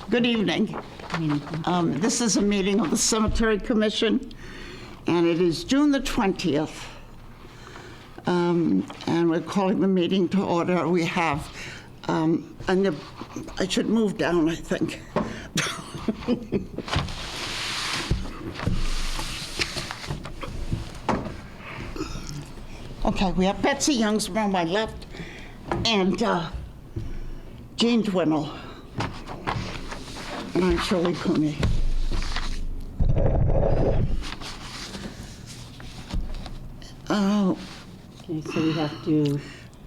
Good evening. This is a meeting of the Cemetery Commission, and it is June the 20th. And we're calling the meeting to order. We have, and I should move down, I think. Okay, we have Betsy Youngsma on my left, and Jean Dwinnell. And I'm Shirley Cooney. Okay, so we have to,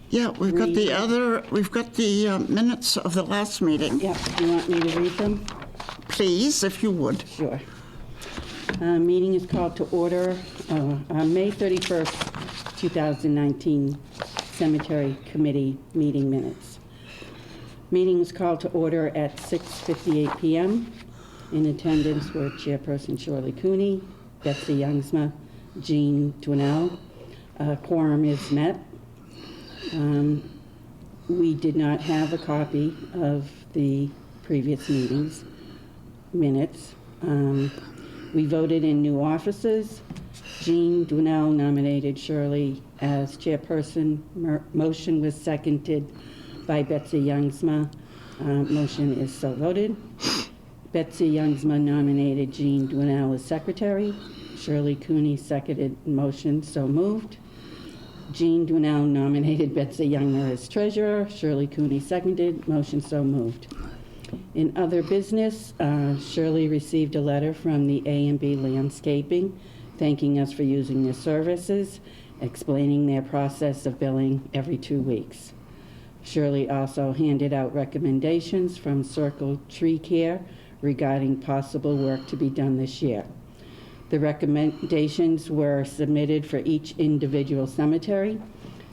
Yeah, we've got the minutes of the last meeting. yeah, do you want me to read them? Please, if you would. Sure. Meeting is called to order on May 31st, 2019, Cemetery Committee meeting minutes. Meeting was called to order at 6:58 p.m. In attendance were Chairperson Shirley Cooney, Betsy Youngsma, Jean Dwinnell. Quorum is met. We did not have a copy of the previous meeting's minutes. We voted in new offices. Jean Dwinnell nominated Shirley as chairperson. Motion was seconded by Betsy Youngsma. Motion is so voted. Betsy Youngsma nominated Jean Dwinnell as secretary. Shirley Cooney seconded motion, so moved. Jean Dwinnell nominated Betsy Youngsma as treasurer. Shirley Cooney seconded, motion so moved. In other business, Shirley received a letter from the A&B Landscaping thanking us for using their services, explaining their process of billing every 2 weeks. Shirley also handed out recommendations from Circle Tree Care regarding possible work to be done this year. The recommendations were submitted for each individual cemetery.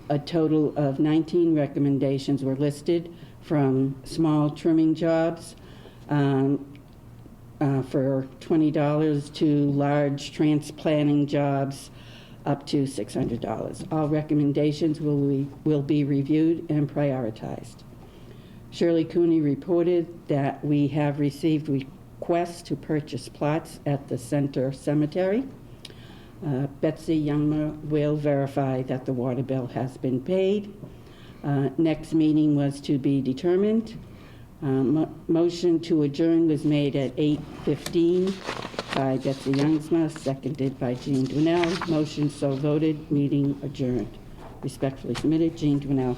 A total of 19 recommendations were listed, from small trimming jobs for $20 to large transplanting jobs up to $600. All recommendations will be reviewed and prioritized. Shirley Cooney reported that we have received requests to purchase plots at the Center Cemetery. Betsy Youngsma will verify that the water bill has been paid. Next meeting was to be determined. Motion to adjourn was made at 8:15 by Betsy Youngsma, seconded by Jean Dwinnell. Motion so voted, meeting adjourned. Respectfully submitted, Jean Dwinnell.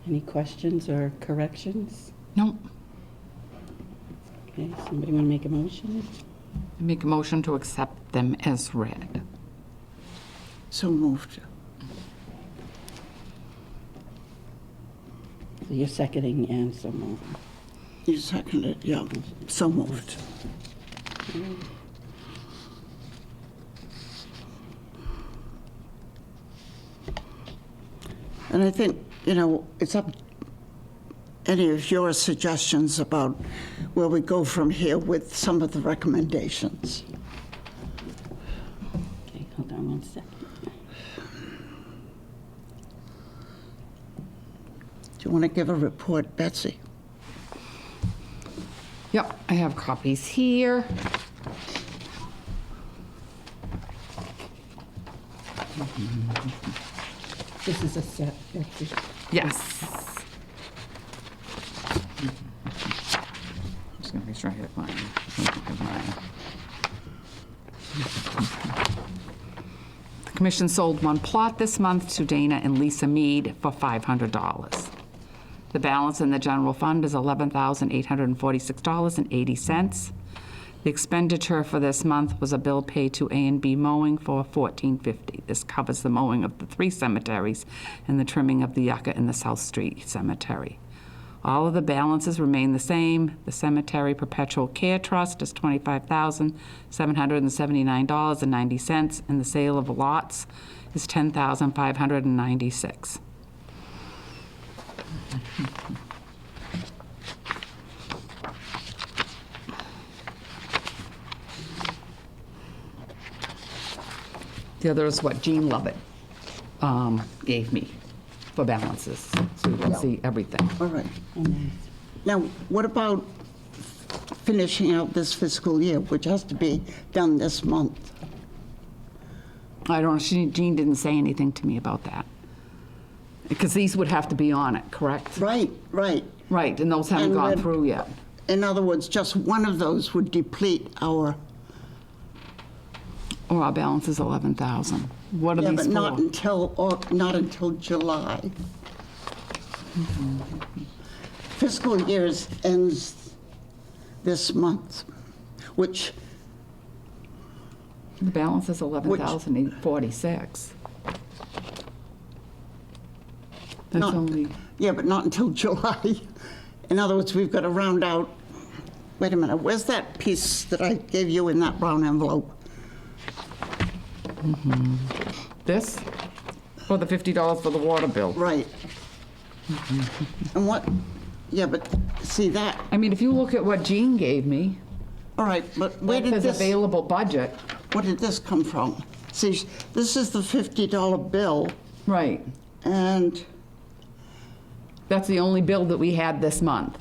Any questions or corrections? No. Okay, somebody want to make a motion? Make a motion to accept them as read. So moved. So you're seconding and so moved. You seconded, yeah. So moved. And I think, it's up, any of your suggestions about where we go from here with some of the recommendations. Okay, hold on 1 second. Do you want to give a report, Betsy? Yep, I have copies here. This is a set. Yes. I'm just going to make sure I hit mine. The commission sold one plot this month to Dana and Lisa Mead for $500. The balance in the general fund is $11,846.80. The expenditure for this month was a bill paid to A&B Mowing for $14.50. This covers the mowing of the 3 cemeteries and the trimming of the yucca in the South Street Cemetery. All of the balances remain the same. The Cemetery Perpetual Care Trust is $25,779.90, and the sale of lots is $10,596. The other is what Jean Lovett gave me. for balances, so you can see everything. All right. And then Now, what about finishing out this fiscal year, which has to be done this month? I don't, Jean didn't say anything to me about that. Because these would have to be on it, correct? Right, right. Right, and those haven't And gone when- through yet. In other words, just one of those would deplete our, Or our balance is 11,000. What are yeah, these but for? not until July. Fiscal years ends this month, which, The balance is 11,846. That's Not- only, yeah, but not until July. In other words, we've got to round out, wait a minute, where's that piece that I gave you in that brown envelope? this? Or the $50 for the water bill? Right. And what, yeah, but see that, I mean, if you look at what Jean gave me, all right, but where it did says this, available budget. where did this come from? See, this is the $50 bill, Right. and, That's the only bill that we had this month.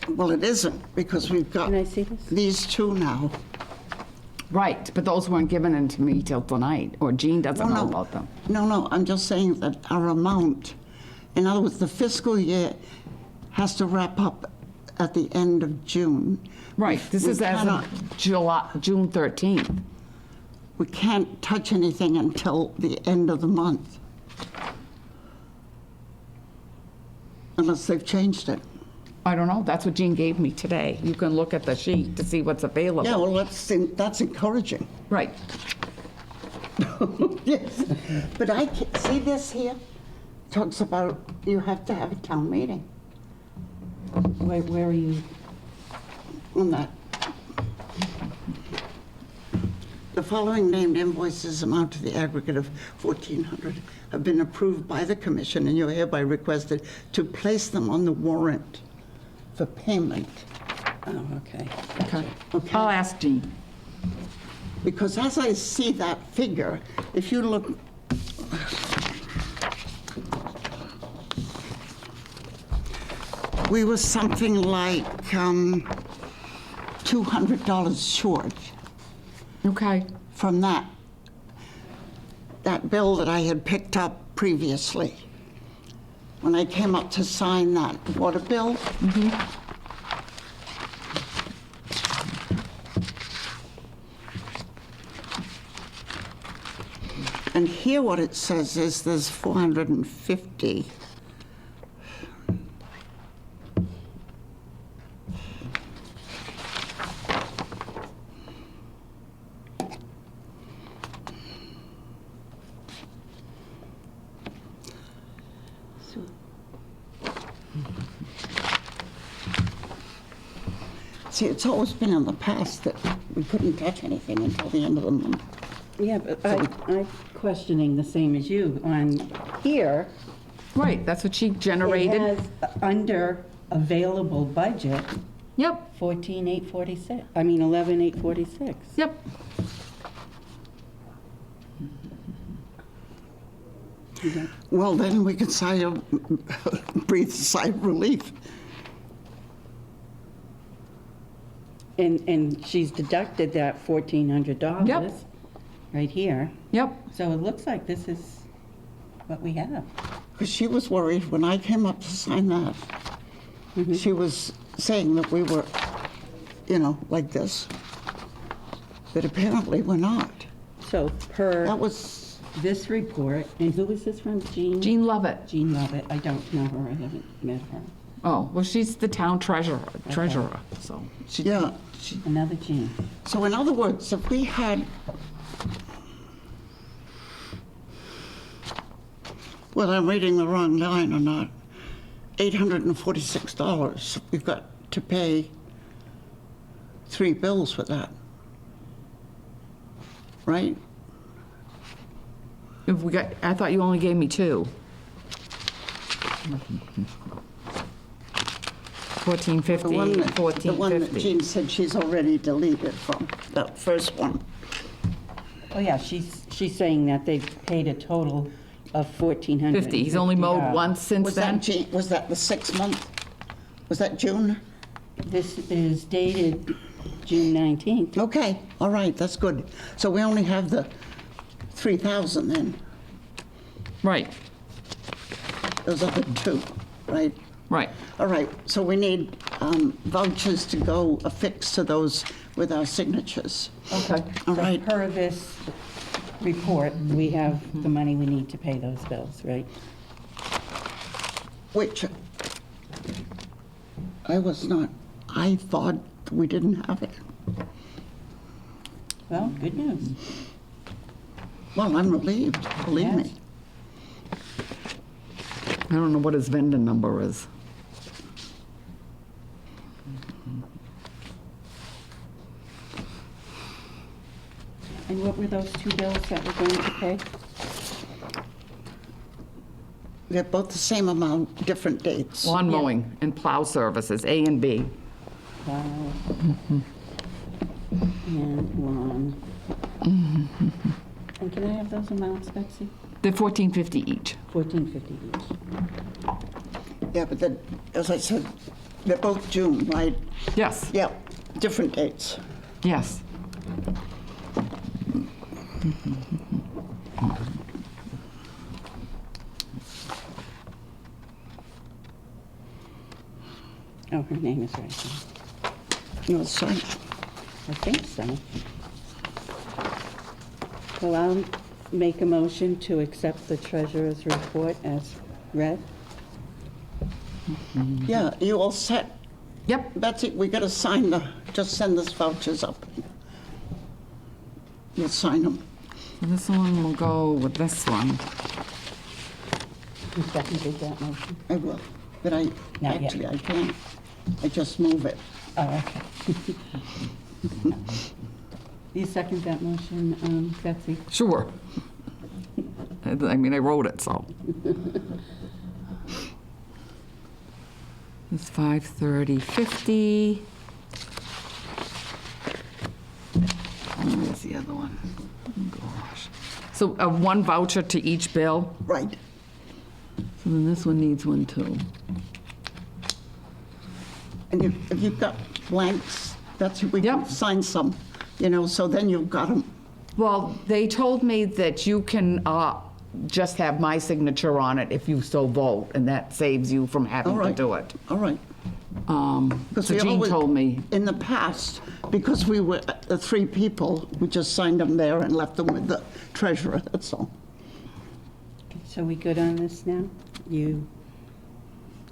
well, it isn't, because we've got Can I see this? these two now. Right, but those weren't given in to me till tonight, or Jean doesn't know about them. No, I'm just saying that our amount, in other words, the fiscal year has to wrap up at the end of June. Right, this We is as cannot- of June 13th. We can't touch anything until the end of the month. Unless they've changed it. I don't know, that's what Jean gave me today. You can look at the sheet to see what's available. Yeah, well, that's encouraging. Right, Yes. But I can't, see this here? Talks about you have to have a town meeting Where are you? on that. The following named invoices amount to the aggregate of $1,400 have been approved by the commission, and you're hereby requested to place them on the warrant for payment. Oh, okay. okay. Okay. I'll ask Jean. Because as I see that figure, if you look, we were something like $200 short Okay. from that bill that I had picked up previously. When I came up to sign that water bill. And here what it says is there's 450. See, it's always been in the past that we couldn't touch anything until the end of the month. Yeah, but I'm questioning the same as you. On here, Right, that's what she it generated. has under available budget, Yep, 14,846. I mean, 11,846. yep. Well, then we could breathe a sigh of relief. And she's deducted that $1,400. Yep. Right here. Yep, So it looks like this is what we have. Because she was worried when I came up to sign that. She was saying that we were, like this. But apparently we're not. So per That was, this report, and who is this from? Jean? Jean Lovett. Jean Lovett. I don't know her. I haven't met her. Oh, well, she's the town treasurer, so. she- yeah. Another Jean. So in other words, if we had, whether I'm reading the wrong line or not, $846, we've got to pay 3 bills for that. Right? If we got, I thought you only gave me 2. 1450, The one that 1450. Jean said she's already deleted from, that first one. Oh, yeah, she's saying that they've paid a total of $1,450. 50. He's only mowed once since Was then? was that the 6th month? Was that June? This is dated June 19th. Okay, all right, that's good. So we only have the 3,000 then, Right, those other two, right? right. All right, so we need vouchers to go affixed to those with our signatures. Okay. All right, Per this report, we have the money we need to pay those bills, right? which I thought we didn't have it. Well, good news. Well, I'm relieved, believe me. I don't know what his vendor number is. And what were those two bills that we're going to pay? They're both the same amount, different dates. Lawn mowing and plow services, A and B. Plow and lawn. And can I have those amounts, Betsy? They're $1,450 each. $1,450 each. Yeah, but then, as I said, they're both June, right? Yes, Yeah, different dates. yes. Oh, her name is right there. No, sorry. I think so. Well, I'll make a motion to accept the treasurer's report as read. Yeah, you all set? Yep, Betsy, we gotta sign just send these vouchers up. You'll sign them. this one will go with this one. Who seconded that motion? I will, but I, Not yet. actually, I can't. I just move it. Oh, okay. You second that motion, Betsy? Sure. I mean, I wrote it, so. It's 530.50. Where's the other one? Oh, gosh. So one voucher to each bill? Right. So then this one needs one too. And if you've got blanks, that's, we can Yep. sign some, so then you've got them. Well, they told me that you can just have my signature on it if you so vote, and that saves you from having All to right. do it. All right. Because So we Jean always- told me, In the past, because we were the three people, we just signed them there and left them with the treasurer, that's all. So we good on this now? You,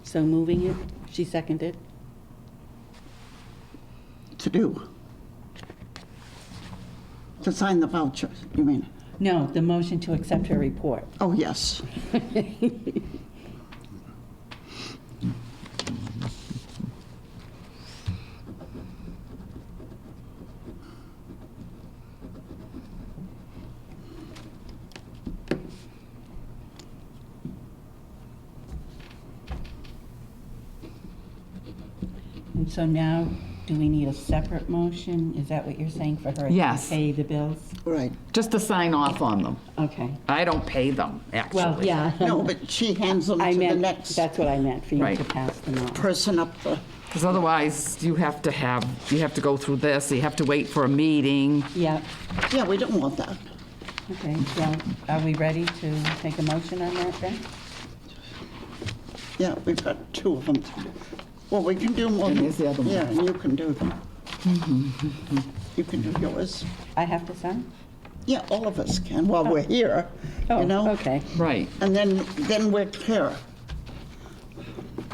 so moving it? She seconded? To do. To sign the vouchers, you mean? No, the motion to accept her report. Oh, yes. And so now, do we need a separate motion? Is that what you're saying for her? Yes. To pay the bills? Right. just to sign off on them. Okay. I don't pay them, actually. Well, yeah. No, but she hands them I to the meant, next that's what I meant, for you Right. to pass them on. person up the, Because otherwise, you have to go through this, you have to wait for a meeting. Yeah, yeah, we don't want that. okay, well, are we ready to take a motion on that then? Yeah, we've got two of them. Well, we can do more And than. here's the other one. Yeah, and you can do them. You can do yours. I have to sign? Yeah, all of us can while we're here, Oh, you know? okay. Right. And then we're clear. I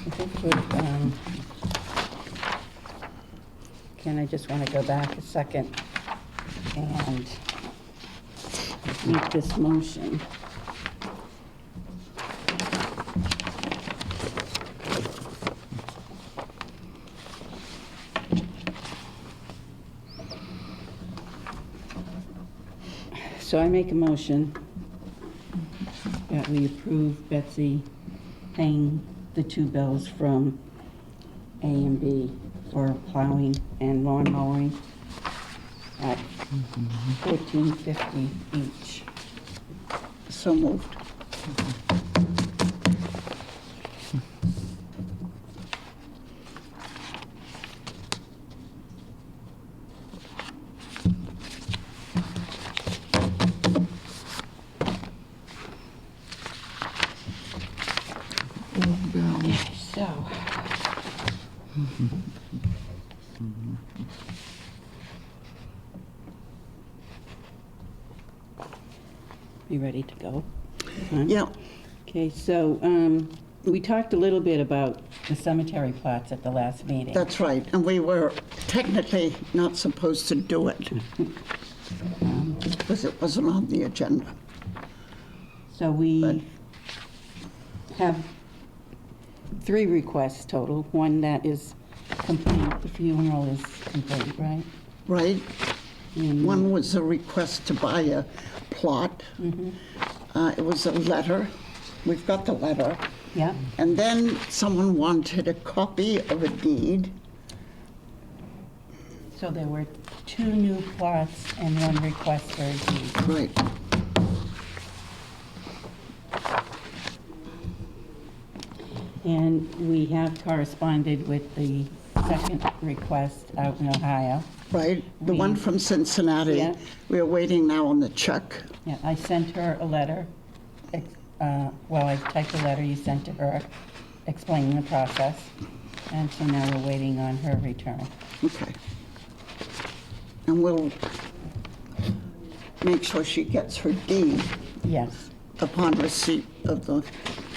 think Ken, I just want to go back a second and make this motion. So I make a motion that we approve Betsy paying the two bills from A and B for plowing and lawn mowing at $14.50 each. So moved. So. You ready to go? Yeah, Okay, so we talked a little bit about the cemetery plots at the last meeting. that's right. And we were technically not supposed to do it because it wasn't on the agenda. So we have 3 requests total. One that is complete, the funeral is complete, right? Right? And One was a request to buy a plot. It was a letter. We've got the letter. Yeah, And then someone wanted a copy of a deed. so there were 2 new plots and 1 request for a deed. Right. And we have corresponded with the second request out in Ohio. Right. The one from Cincinnati. Yeah. We are waiting now on the check. Yeah, I sent her a letter. Well, I typed a letter you sent to her explaining the process. And so now we're waiting on her return. Okay. And we'll make sure she gets her deed Yes. upon receipt of the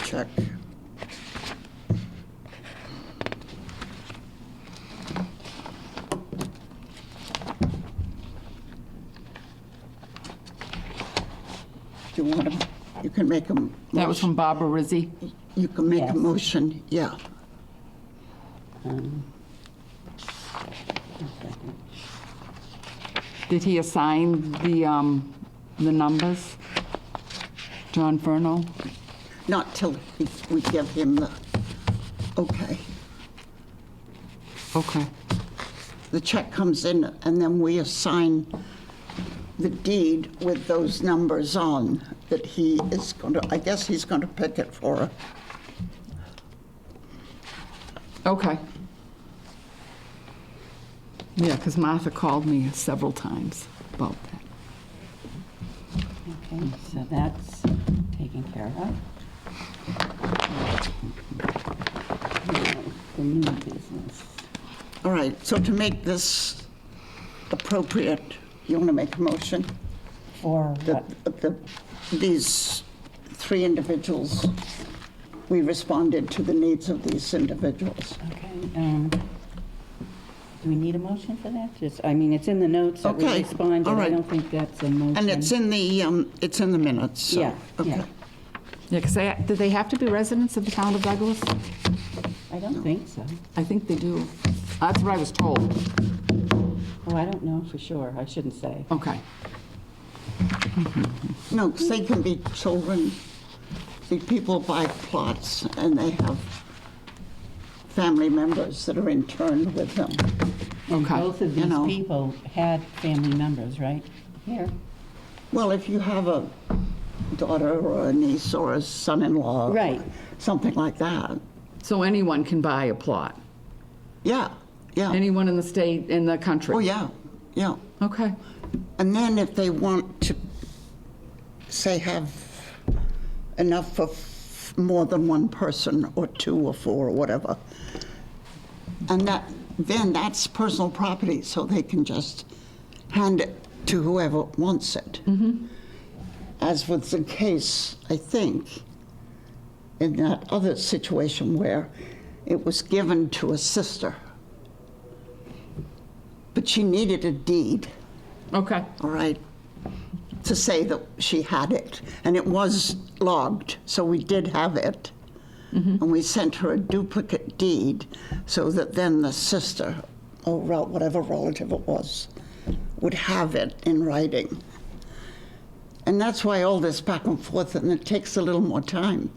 check. Do you want to, you can make a. That was from Barbara Rizzi. You can make a Yes. motion, yeah. Um, Did he assign the numbers? John Furno? Not till we give him the, okay. Okay. The check comes in, and then we assign the deed with those numbers on that he is going to, I guess he's going to pick it for her. Okay. Yeah, because Martha called me several times about that. Okay, so that's taken care of. Now, the new business. All right, so to make this appropriate, you want to make a motion? For what? These 3 individuals, we responded to the needs of these individuals. Okay, do we need a motion for that? Just, I mean, it's in the notes that we Okay, responded. all right. I don't think that's a motion. And it's in the minutes, so. Yeah, Okay. yeah. Yeah, because do they have to be residents of the town of Douglas? I don't think so. I think they do. That's what I was told. Oh, I don't know for sure. I shouldn't say. Okay. No, because they can be children. See, people buy plots and they have family members that are interned with them. And Okay, both of you these know. people had family members, right? Here. Well, if you have a daughter or a niece or a son-in-law. Right. Something like that. So anyone can buy a plot? Yeah, yeah. Anyone in the state, in the country? Oh, yeah, yeah. Okay. And then if they want to, say, have enough for more than one person, or 2 or 4 or whatever, and then that's personal property, so they can just hand it to whoever wants it. As was the case, I think, in that other situation where it was given to a sister, but she needed a deed. Okay. All right, to say that she had it. And it was logged, so we did have it. And we sent her a duplicate deed so that then the sister, or whatever relative it was, would have it in writing. And that's why all this back and forth, and it takes a little more time.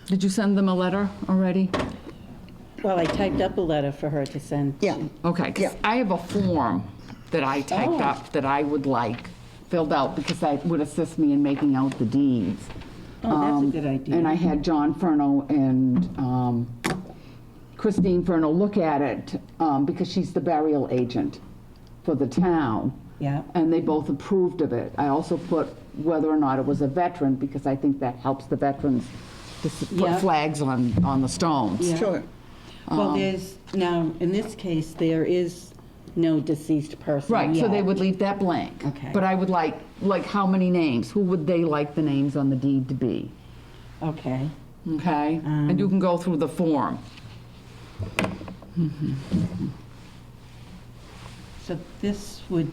Did you send them a letter already? Well, I typed up a letter for her to send. Yeah, Okay, 'cause Yeah. I have a form that I typed up that I would like filled out because that would assist me in making out the deeds. Oh, that's a good idea. And I had John Furno and Christine Furno look at it because she's the burial agent for the town. Yeah. And they both approved of it. I also put whether or not it was a veteran because I think that helps the veterans to Yeah. put flags on the stones. Yeah. Sure. Well, now, in this case, there is no deceased person Right, so they yet. would leave that blank. Okay. But I would like how many names? Who would they like the names on the deed to be? Okay. Okay? And you can go through the form. So this would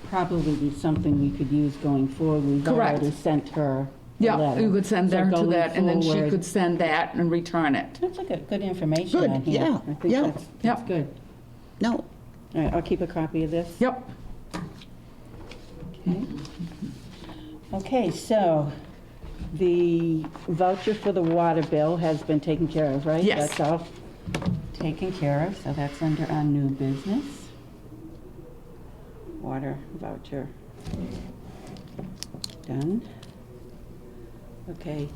probably be something we could use going forward. We've Correct. already sent her a Yeah, letter. you could send So her to going that, and then she forward- could send that and return it. That's good information Good, on here. yeah, I think yeah. that's Yep. good. No, All right, I'll keep a copy of this. Yep. Okay. Okay, so the voucher for the water bill has been taken care of, right? Yes. That's all taken care of, so that's under our new business. Water voucher. Done. Okay.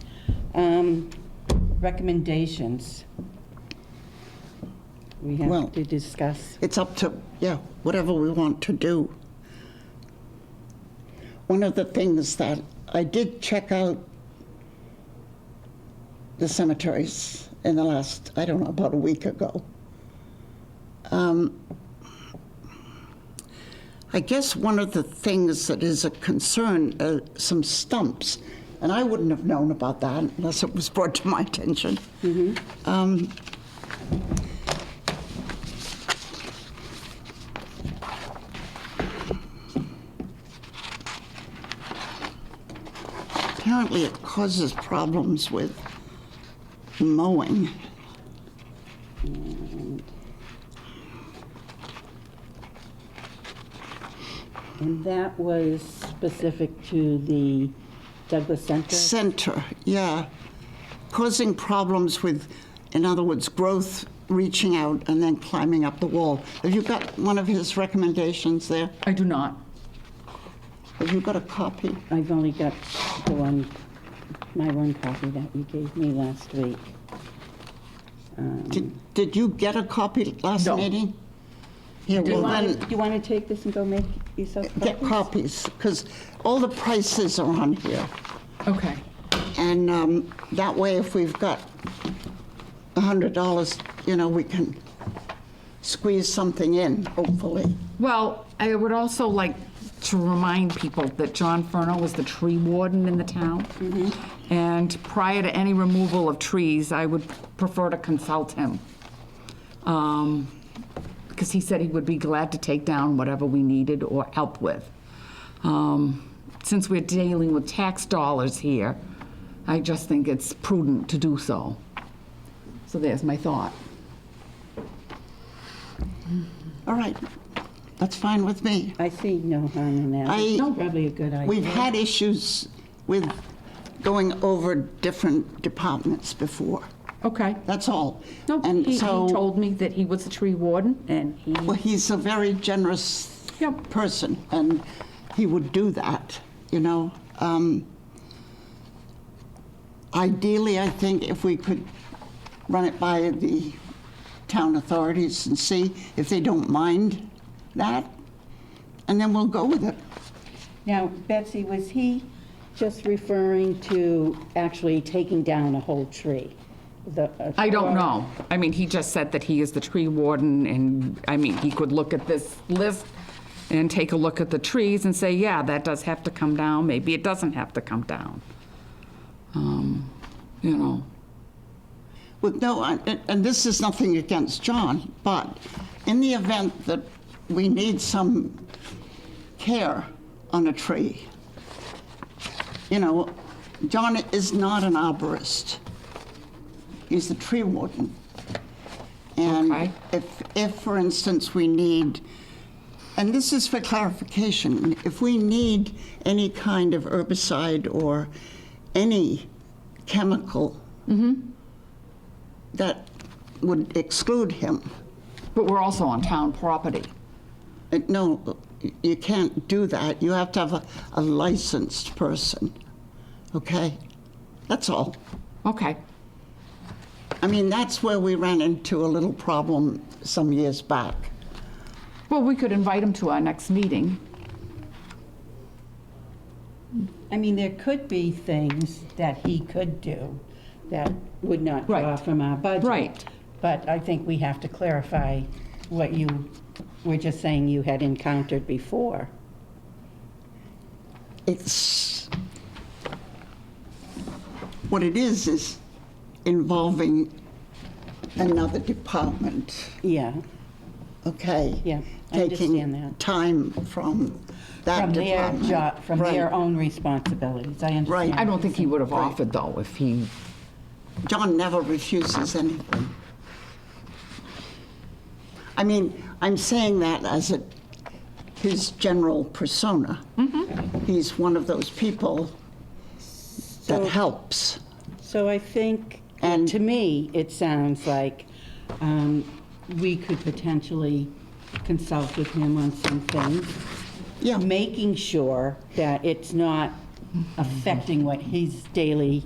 Recommendations. We Well- have to discuss. it's up to, whatever we want to do. One of the things that I did check out the cemeteries in the last, I don't know, about a week ago. I guess one of the things that is a concern are some stumps, and I wouldn't have known about that unless it was brought to my attention. Apparently, it causes problems with mowing. And that was specific to the Douglas Center? Center, yeah. Causing problems with, in other words, growth reaching out and then climbing up the wall. Have you got one of his recommendations there? I do not. Have you got a copy? I've only got my one copy that you gave me last week. Did you get a copy last No. meeting? Here, Do well you then, want to take this and go make yourself copies? get copies, because all the prices are on here. Okay. And that way, if we've got $100, we can squeeze something in, hopefully. Well, I would also like to remind people that John Furno was the tree warden in the town. And prior to any removal of trees, I would prefer to consult him. Because he said he would be glad to take down whatever we needed or help with. Since we're dealing with tax dollars here, I just think it's prudent to do so. So there's my thought. All right, that's fine with me. I see no harm in that. I- It's probably a good idea. We've had issues with going over different departments before. Okay. That's all. No, And he so, told me that he was a tree warden, and he, well, he's a very generous Yep. person, and he would do that, Ideally, I think if we could run it by the town authorities and see if they don't mind that, and then we'll go with it. Now, Betsy, was he just referring to actually taking down a whole tree? I don't know. I mean, he just said that he is the tree warden, and, I mean, he could look at this list and take a look at the trees and say, yeah, that does have to come down, maybe it doesn't have to come down. You know. With no, and this is nothing against John, but in the event that we need some care on a tree, John is not an arborist. He's the tree warden. And Okay. if, for instance, we need, and this is for clarification, if we need any kind of herbicide or any chemical that would exclude him. But we're also on town property. No, you can't do that. You have to have a licensed person, okay? That's all. Okay. I mean, that's where we ran into a little problem some years back. Well, we could invite him to our next meeting. I mean, there could be things that he could do that would not draw Right. from our budget. Right. But I think we have to clarify what you were just saying you had encountered before. It's, what it is involving another department, Yeah, okay? yeah, I understand Taking that. time from that From their department. job, from their Right. own responsibilities, I understand. Right. I don't think he would have Right. offered, though, if he, John never refuses anything. I mean, I'm saying that as his general persona. He's one of those people that So- helps. So I think, And- to me, it sounds like we could potentially consult with him on some things. Yeah. Making sure that it's not affecting what his daily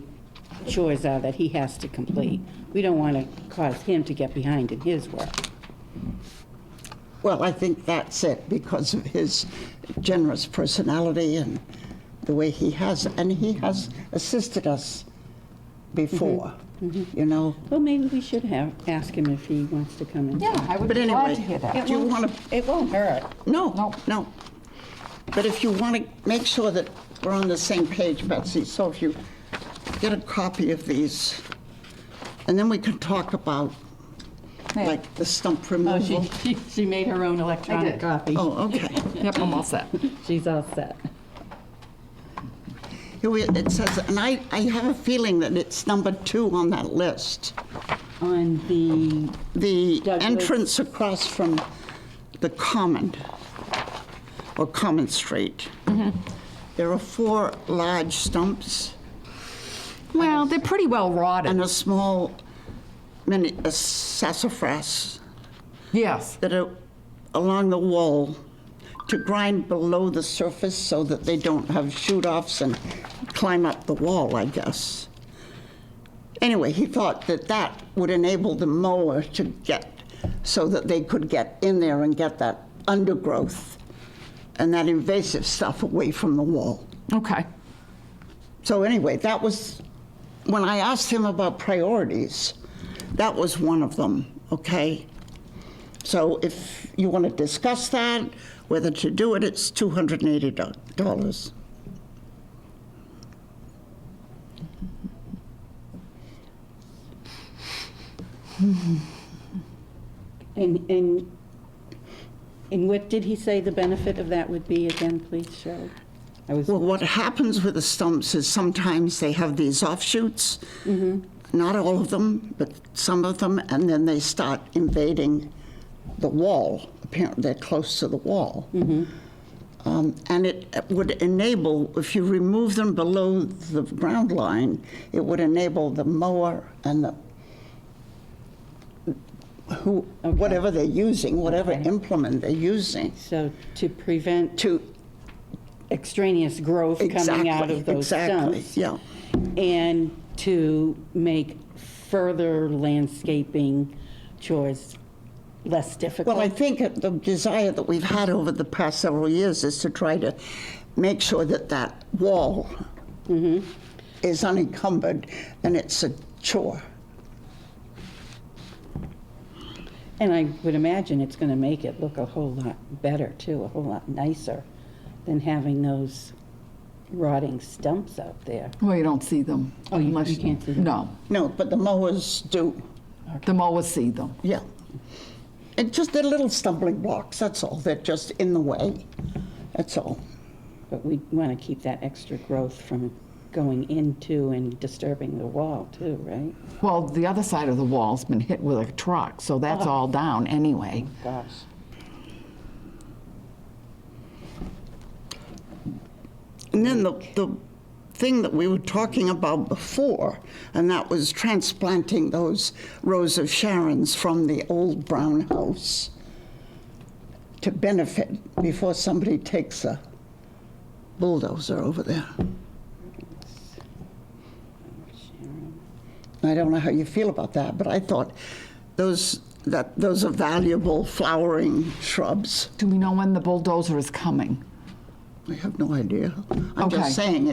chores are that he has to complete. We don't want to cause him to get behind in his work. Well, I think that's it because of his generous personality and the way he has, and he has assisted us before, you know? Well, maybe we should ask him if he wants to come in. yeah, I would But be glad anyway, to hear that. do you want to, It won't hurt. no, no. But if you want to make sure that we're on the same page, Betsy, so if you get a copy of these, and then we can talk about, Yeah. like, the stump Oh, removal. she made her own electronic did. copy. Oh, okay. Yep, I'm all set. She's all set. It says, and I have a feeling that it's number 2 on that list. On the, The Douglas. entrance across from the Common, or Common Street. There are 4 large stumps Well, they're pretty well rotted. and a small a sassafras Yes. that are along the wall to grind below the surface so that they don't have shoot-offs and climb up the wall, I guess. Anyway, he thought that that would enable the mower to get, so that they could get in there and get that undergrowth and that invasive stuff away from the wall. Okay. So anyway, that was, when I asked him about priorities, that was one of them, okay? So if you want to discuss that, whether to do it, it's $280. and what did he say the benefit of that would be again, please, Cheryl? I was, Well, what happens with the stumps is sometimes they have these offshoots, not all of them, but some of them, and then they start invading the wall. Apparently, they're close to the wall. And it would enable, if you remove them below the ground line, it would enable the mower and whatever they're using, whatever Okay. implement they're using, so to prevent to extraneous growth coming out of those exactly, stumps. yeah. And to make further landscaping chores less difficult. Well, I think the desire that we've had over the past several years is to try to make sure that that wall is unencumbered and it's a chore. And I would imagine it's going to make it look a whole lot better, too, a whole lot nicer than having those rotting stumps out there. Well, you don't see them. Oh, you unless- can't see them? No. No, but the mowers do, The mowers see them. yeah. And just they're little stumbling blocks, that's all. They're just in the way, that's all. But we want to keep that extra growth from going into and disturbing the wall, too, right? Well, the other side of the wall's been hit with a truck, so that's all down anyway. Gosh. And then the thing that we were talking about before, and that was transplanting those rows of Sharons from the old brown house to benefit before somebody takes a bulldozer over there. I don't know how you feel about that, but I thought those are valuable flowering shrubs. Do we know when the bulldozer is coming? I have no idea. I'm Okay. just saying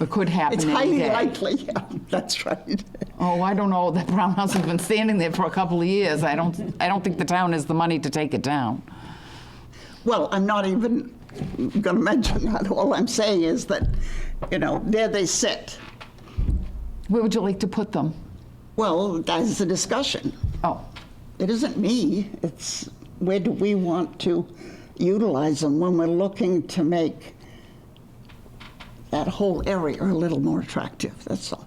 It could happen it's any highly day. likely. Yeah, that's right. Oh, I don't know. The Brown House has been standing there for a couple of years. I don't think the town has the money to take it down. Well, I'm not even going to mention that. All I'm saying is that, there they sit. Where would you like to put them? Well, that's the discussion. Oh, It isn't me. It's where do we want to utilize them when we're looking to make that whole area a little more attractive, that's all.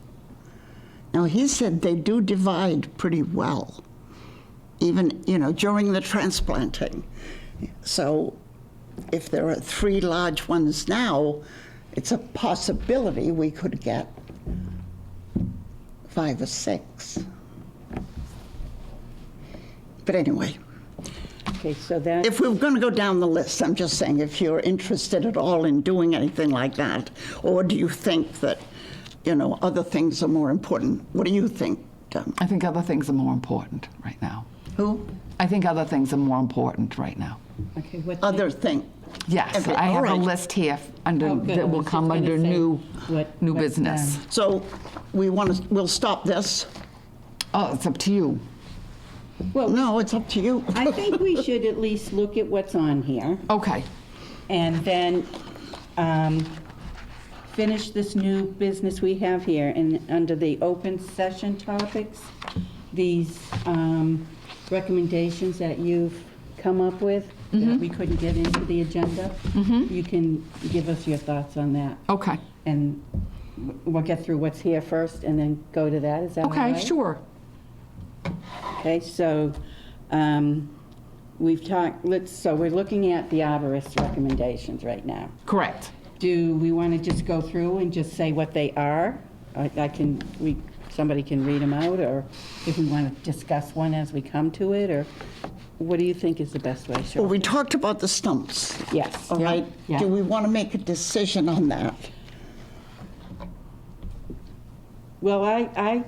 Now, he said they do divide pretty well, even, during the transplanting. So if there are 3 large ones now, it's a possibility we could get 5 or 6. But anyway, Okay, so that, if we're going to go down the list, I'm just saying, if you're interested at all in doing anything like that, or do you think that, other things are more important? What do you think, I think other things are more important right now. Who? I think other things are more important right now. okay, what? Other thing. Yes, Okay, I all have a right. list here under, Oh, good. I that will was just come gonna under say new what, business. So we'll stop this? Oh, it's up to you. Well, No, it's up to you. I think we should at least look at what's on here Okay, and then finish this new business we have here. And under the open session topics, these recommendations that you've come up with that we couldn't get into the agenda, you can give us your thoughts on that. okay. And we'll get through what's here first and then go to that. Is that all right? Okay, sure. Okay, so so we're looking at the arborist recommendations right now. Correct. Do we want to just go through and just say what they are? Somebody can read them out, or if we want to discuss one as we come to it, or what do you think is the best way, Well, Cheryl? we talked about the stumps, Yes. all right? Yeah. Do we want to make a decision on that? Well, I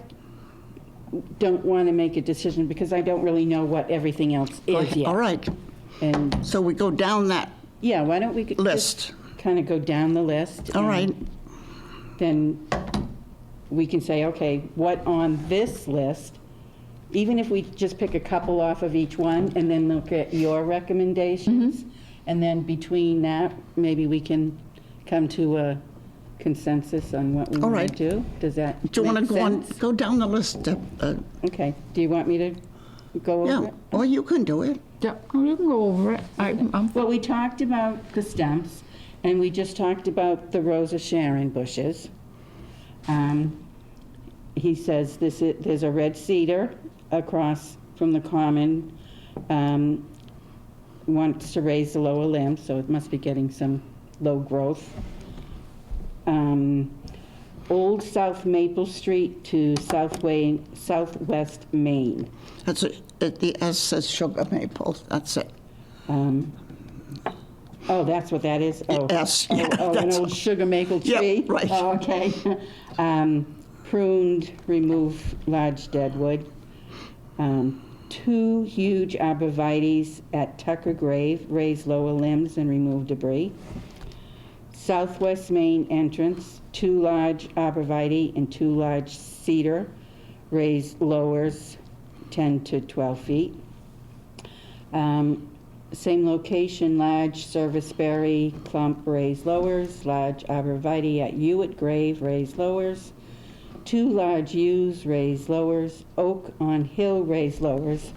don't want to make a decision because I don't really know what everything else is yet. All right, And, so we go down that yeah, why don't we list. kind of go down the list? All and right, then we can say, okay, what on this list, even if we just pick a couple off of each one and then look at your recommendations, and then between that, maybe we can come to a consensus on what we All want right. to do? Does that do you want make to sense? go down the list? Okay, do you want me to go over Yeah, it? or you can do it. Yep, you can go over it. Well, we talked about the stumps, and we just talked about the Rosa Sharon bushes. He says there's a red cedar across from the common, wants to raise the lower limb, so it must be getting some low growth. Old South Maple Street to Southwest Main. That's it. The S says sugar maple, that's it. Oh, that's what that is? Oh. Yes, yeah, Oh, an that's- old sugar maple Yep, tree? right. Oh, okay. Pruned, remove large dead wood. 2 huge arborvitaes at Tucker Grave, raise lower limbs and remove debris. Southwest main entrance, 2 large arborvitae and 2 large cedar, raise lowers 10 to 12 feet. Same location, large serviceberry clump, raise lowers, large arborvitae at Hewitt Grave, raise lowers, 2 large yews, raise lowers, oak on hill, raise lowers,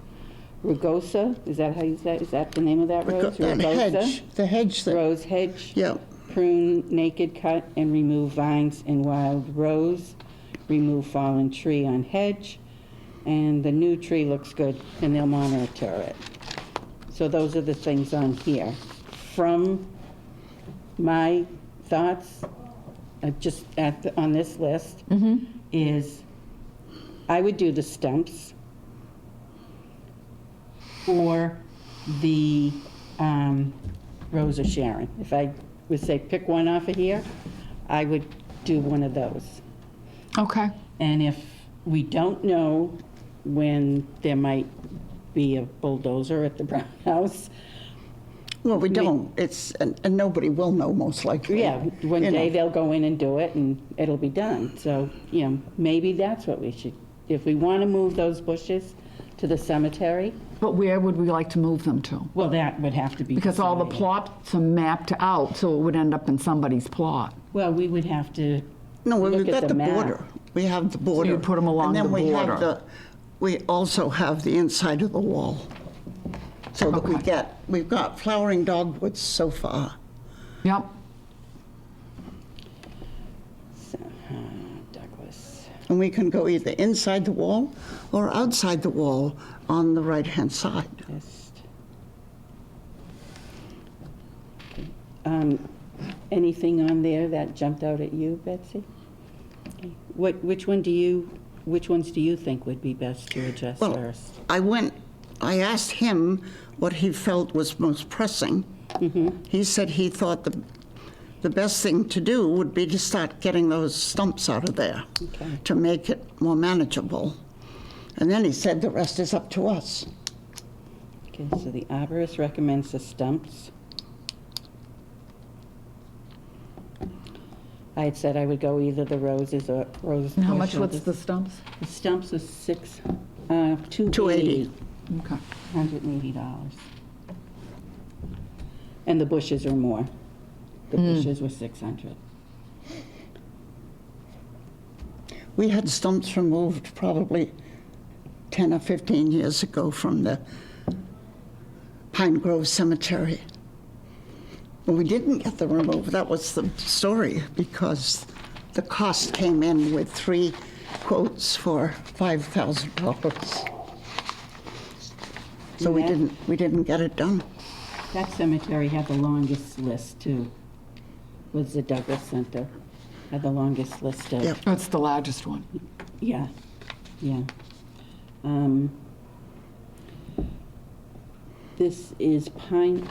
rugosa, is that how you say, is that the name of that rose? That hedge, the hedge that, Rose hedge. yeah. Prune, naked cut, and remove vines and wild rose. Remove fallen tree on hedge. And the new tree looks good, and they'll monitor it. So those are the things on here. From my thoughts, just on this list, is I would do the stumps. Or the Rose of Sharon. If I would say pick one off of here, I would do one of those. Okay. And if we don't know when there might be a bulldozer at the Brown House, Well, we don't. It's, and nobody will know, most likely. yeah, one You day know. they'll go in and do it, and it'll be done. So, maybe that's what we should, if we want to move those bushes to the cemetery, But where would we like to move them to? well, that would have to be Because all the decided. plots are mapped out, so it would end up in somebody's plot. Well, we would have to No, look we've at got the the map. border. We have the border. you put 'em along the And then we border. have we also have the inside of the wall. So that Okay. we've got flowering dogwoods so far. Yep. So, Douglas. And we can go either inside the wall or outside the wall on the right-hand side. List. Okay. Anything on there that jumped out at you, Betsy? Okay. Which ones do you think would be best to address Well, first? I asked him what he felt was most pressing. He said he thought the best thing to do would be to start getting those stumps out of there Okay. to make it more manageable. And then he said the rest is up to us. Okay, so the arborist recommends the stumps. I had said I would go either the roses or rose. And how or much was shrubs. the stumps? The stumps was $280. $280. Okay. $180. And the bushes are more. The bushes were 600. We had stumps removed probably 10 or 15 years ago from the Pine Grove Cemetery. But we didn't get them removed. That was the story, because the cost came in with 3 quotes for $5,000. So we Yeah. didn't get it done. That cemetery had the longest list too. Was the Douglas Center. Had the longest list of. Yep. That's the largest one. Yeah, yeah. This is Pine,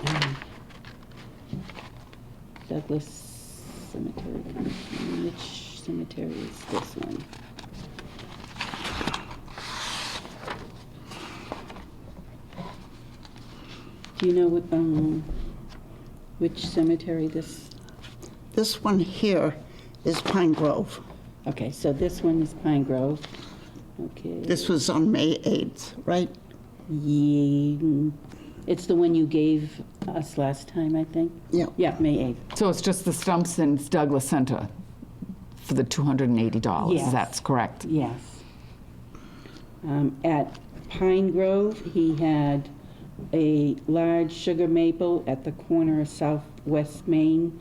Douglas Cemetery. Which cemetery is this one? Do you know which cemetery this? This one here is Pine Grove. Okay, so this one is Pine Grove. Okay. This was on May 8th, right? Yeah, it's the one you gave us last time, I think. Yeah. Yeah, May 8th. So it's just the stumps in Douglas Center for the $280. Yes. That's correct. Yes. At Pine Grove, he had a large sugar maple at the corner of Southwest Main.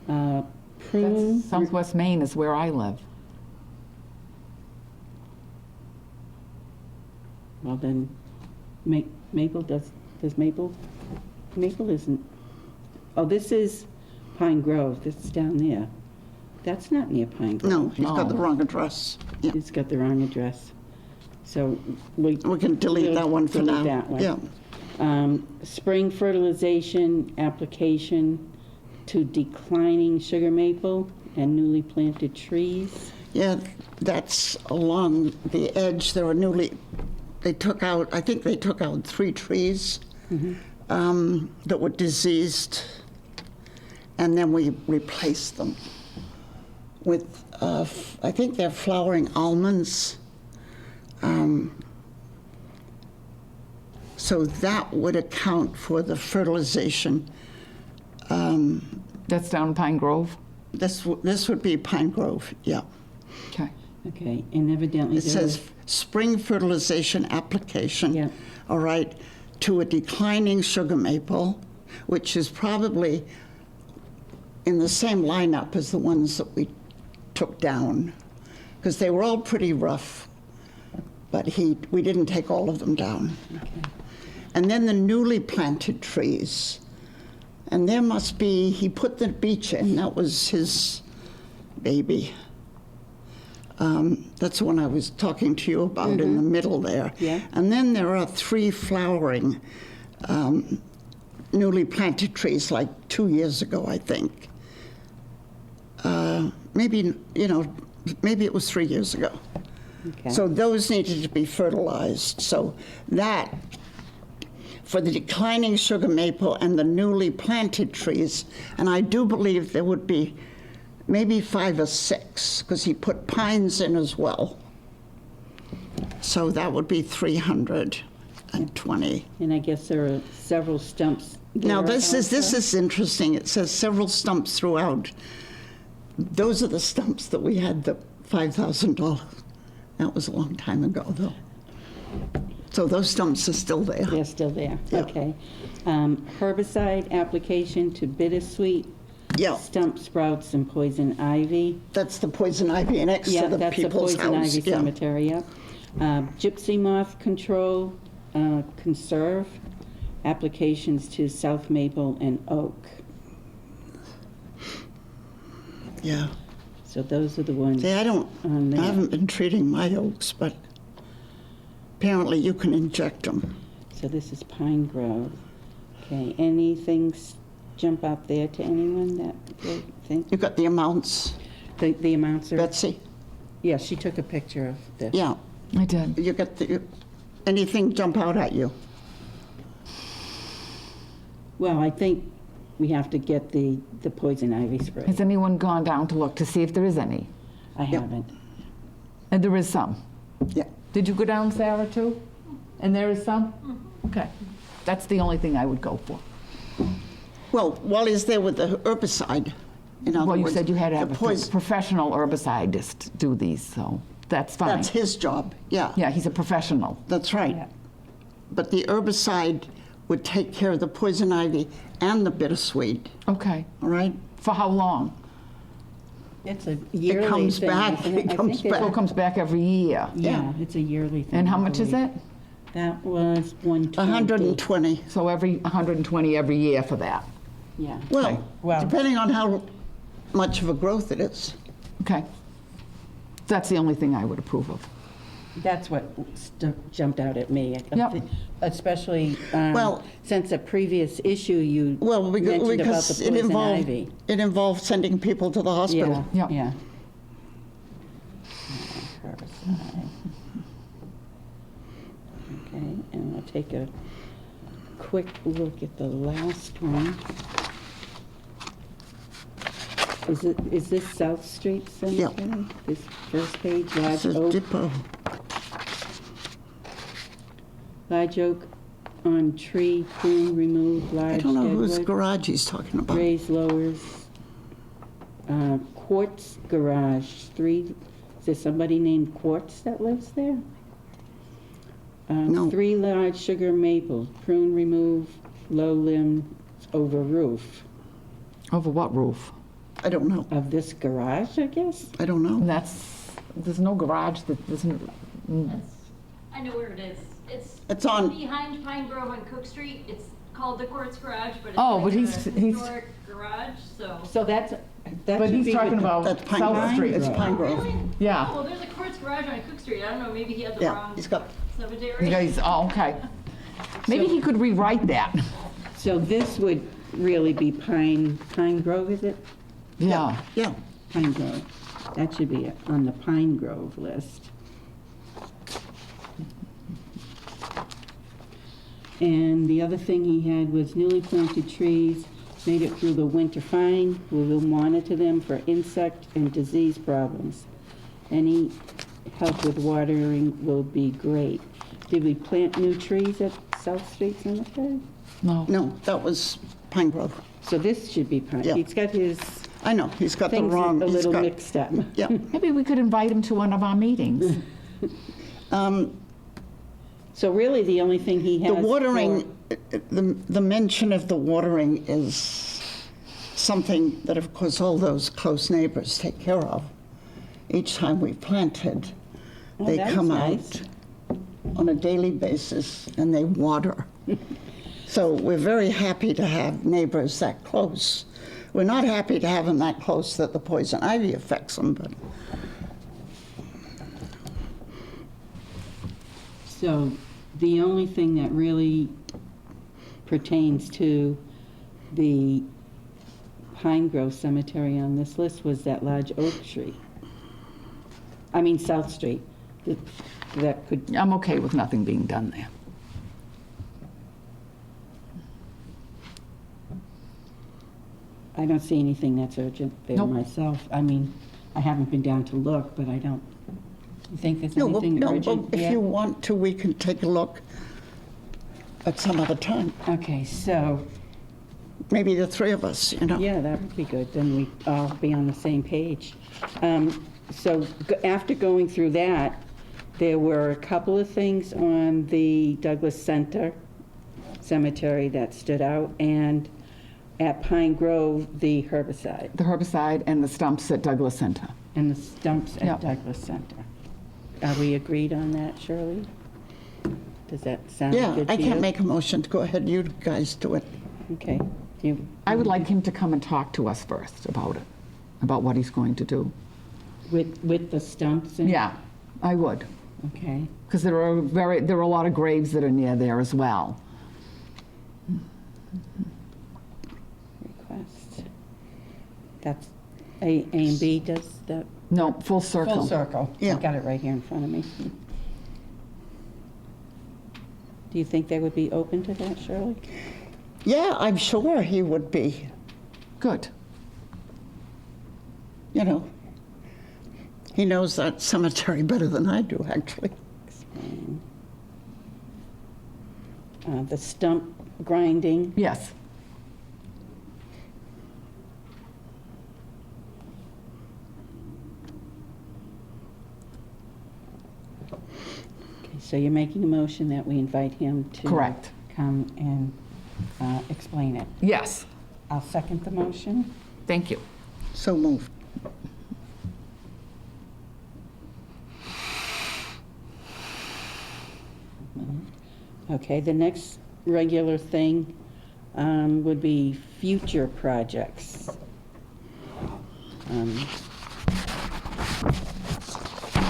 Prune. That's Southwest Maine is where I live. Well, then, maple, does maple? Maple isn't, oh, this is Pine Grove, this is down there. That's not near Pine Grove. No, he's got the Oh. wrong address. Yeah. It's got the wrong address. So we can delete we'll that one for delete now. that one. Yeah. Spring fertilization application to declining sugar maple and newly planted trees. Yeah, that's along the edge. There were they took out, I think they took out 3 trees that were diseased, and then we replaced them with, I think they're flowering almonds. So that would account for the fertilization. That's down Pine Grove? This would be Pine Grove, yeah. Okay. Okay, and evidently It there says was- spring fertilization application. Yeah. All right, to a declining sugar maple, which is probably in the same lineup as the ones that we took down, because they were all pretty rough, but we didn't take all of them down. And then the newly planted trees. And there must be, he put the beech in, that was his baby. That's the one I was talking to you about in the middle there. Yeah. And then there are 3 flowering newly planted trees like 2 years ago, I think. Maybe, maybe it was 3 years ago. Okay. So those needed to be fertilized. So that, for the declining sugar maple and the newly planted trees, and I do believe there would be maybe 5 or 6, because he put pines in as well. So that would be 320. And I guess there are several stumps Now, there this also? is interesting. It says several stumps throughout. Those are the stumps that we had the $5,000. That was a long time ago, though. So those stumps are still there. They're still there, Yeah. okay. Herbicide application to bittersweet, Yeah, stump sprouts, and poison ivy. that's the poison ivy next Yeah, to the that's the people's poison house. ivy Yeah. cemetery, yeah. Gypsy moth control, conserve, applications to South Maple and Oak. Yeah. So those are the ones. See, I there. haven't been treating my oaks, but apparently you can inject them. So this is Pine Grove. Okay, anything jump out there to anyone that they think? You got the amounts, The amounts are, Betsy? yeah, she took a picture of this. Yeah. I did. You got anything jump out at you? Well, I think we have to get the poison ivy spray. Has anyone gone down to look to see if there is any? I haven't. And there is some. Yeah. Did you go down, Sarah, too? And there is some? Okay. That's the only thing I would go for. Well, while he's there with the herbicide, in other Well, you words, said you had to the have a poison, professional herbicidist do these, so that's fine. that's his job, yeah. Yeah, he's a professional. That's right. Yeah. But the herbicide would take care of the poison ivy and the bittersweet, Okay. all right? For how long? It's a yearly comes thing, back, isn't it I comes think back. So it comes back every year. Yeah, it's a yearly thing. And how I much is believe. it? That was 120. 120. So every 120 every year for that. Yeah. Well, Well- depending on how much of a growth it is. Okay. That's the only thing I would approve of. That's what jumped out at me. Yep. Especially Well- since a previous issue you Well, mentioned about the because poison ivy. it involved sending people to the hospital. Yeah, Yeah. yeah. Herbicide. Okay, and we'll take a quick look at the last one. Is this South Street Cemetery? This first page, It's large a oak, depot. large oak on tree, prune removed, I large don't know whose deadwood, garage he's talking about. raised lowers, Quartz Garage, is there somebody named Quartz that lives there? No. 3 large sugar maples, prune remove, low limb over roof Over what roof? I don't know. of this garage, I guess? I don't know. And there's no garage that isn't, I know where it is. It's on- behind Pine Grove on Cook Street. It's called the Quartz Garage, but it's Oh, like but a he's- historic garage, so. So that but should he's be talking with the- about That's Pine South Grove. Street. It's Pine Grove. Really? Yeah. Oh, well, there's a Quartz Garage on Cook Street. I don't know, maybe he had the Yeah, wrong he's got, cemetery. Oh, okay. Maybe he could rewrite that. So this would really be Pine Grove, is it? Yeah. yeah. Pine Grove. That should be on the Pine Grove list. And the other thing he had was newly planted trees, made it through the winter fine. We will monitor them for insect and disease problems. Any help with watering will be great. Did we plant new trees at South Street Cemetery? No. No, that was Pine Grove. So this should be Pine. Yeah. He's got his I know, he's got the things wrong. a he's little got- mixed up. Yeah. Maybe we could invite him to one of our meetings. So really, the only thing he has The watering, the mention of the watering is something that, of course, all those close neighbors take care of. Each time we planted, Oh, they that's come nice. out on a daily basis and they water. So we're very happy to have neighbors that close. We're not happy to have them that close that the poison ivy affects them, but So the only thing that really pertains to the Pine Grove Cemetery on this list was that large oak tree. I mean, South Street. That could, I'm okay with nothing being done there. I don't see anything that's urgent there Nope. myself. I mean, I haven't been down to look, but I don't, you think there's No, well, anything no, urgent? well, if yet? you want to, we can take a look at some other time. Okay, so, Maybe the three of us, you know? yeah, that would be good, then we'd all be on the same page. So after going through that, there were a couple of things on the Douglas Center Cemetery that stood out, and at Pine Grove, the herbicide, The herbicide and the stumps at Douglas Center. and the stumps at Yep. Douglas Center. Are we agreed on that, Shirley? Does that sound Yeah, good to I you? can't make a motion to go ahead, you guys do it. Okay. You, I would like him to come and talk to us first about it, about what he's going to do. with the stumps and? Yeah, I would, Okay. because there are a lot of graves that are near there as well. Request. That's, A and B does that? No, full circle. Full circle. Yeah. I got it right here in front of me. Do you think they would be open to that, Shirley? Yeah, I'm sure he would be, Good. you know. He knows that cemetery better than I do, actually. Explain. The stump grinding, Yes. okay, so you're making a motion that we invite him to? Correct. Come and explain it. Yes. I'll second the motion. Thank you. So moved. Okay, the next regular thing would be future projects.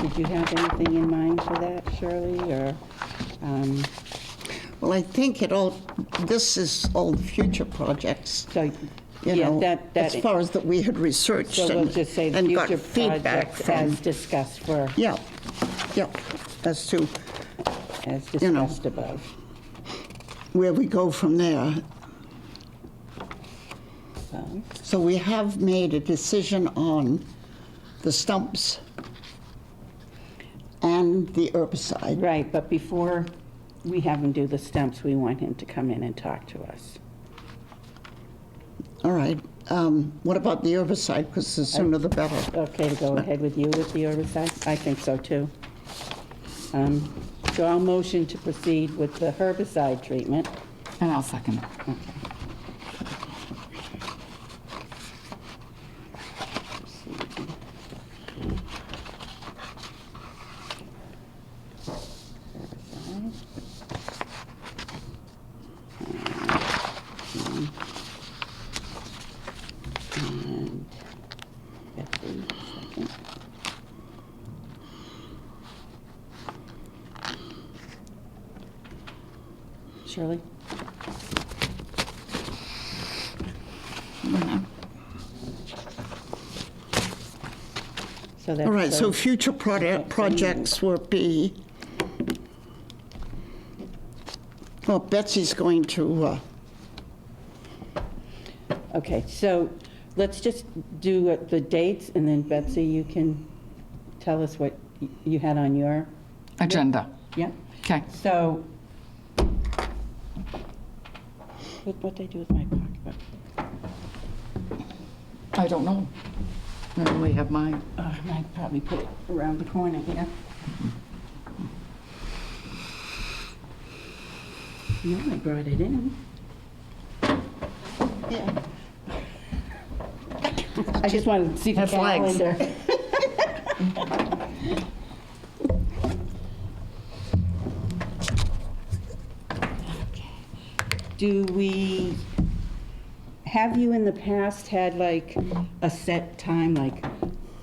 Did you have anything in mind for that, Shirley, or? Well, I think this is all future projects, So, you yeah, know, that, as far as that we had researched so we'll and just say the and got future feedback projects from. as discussed for, Yeah, yeah, as to as you know. discussed above. where we go from there. So, So we have made a decision on the stumps and the herbicide. right, but before we have him do the stumps, we want him to come in and talk to us. All right. What about the herbicide? Because the sooner the better. Okay to go ahead with you with the herbicide? I think so, too. So I'll motion to proceed with the herbicide treatment. And I'll second it. And Betsy, second. Shirley? So that's. All right, so future Okay, so projects will be, well, Betsy's going to, Okay, so let's just do the dates, and then Betsy, you can tell us what you had on your, Agenda. yeah? Okay. So, what'd I do with my pocketbook? I don't know. I only have mine. I might probably put it around the corner here. No, I brought it in. yeah. I just wanted to see the Has legs. calendar. Do we, have you in the past had like a set time, like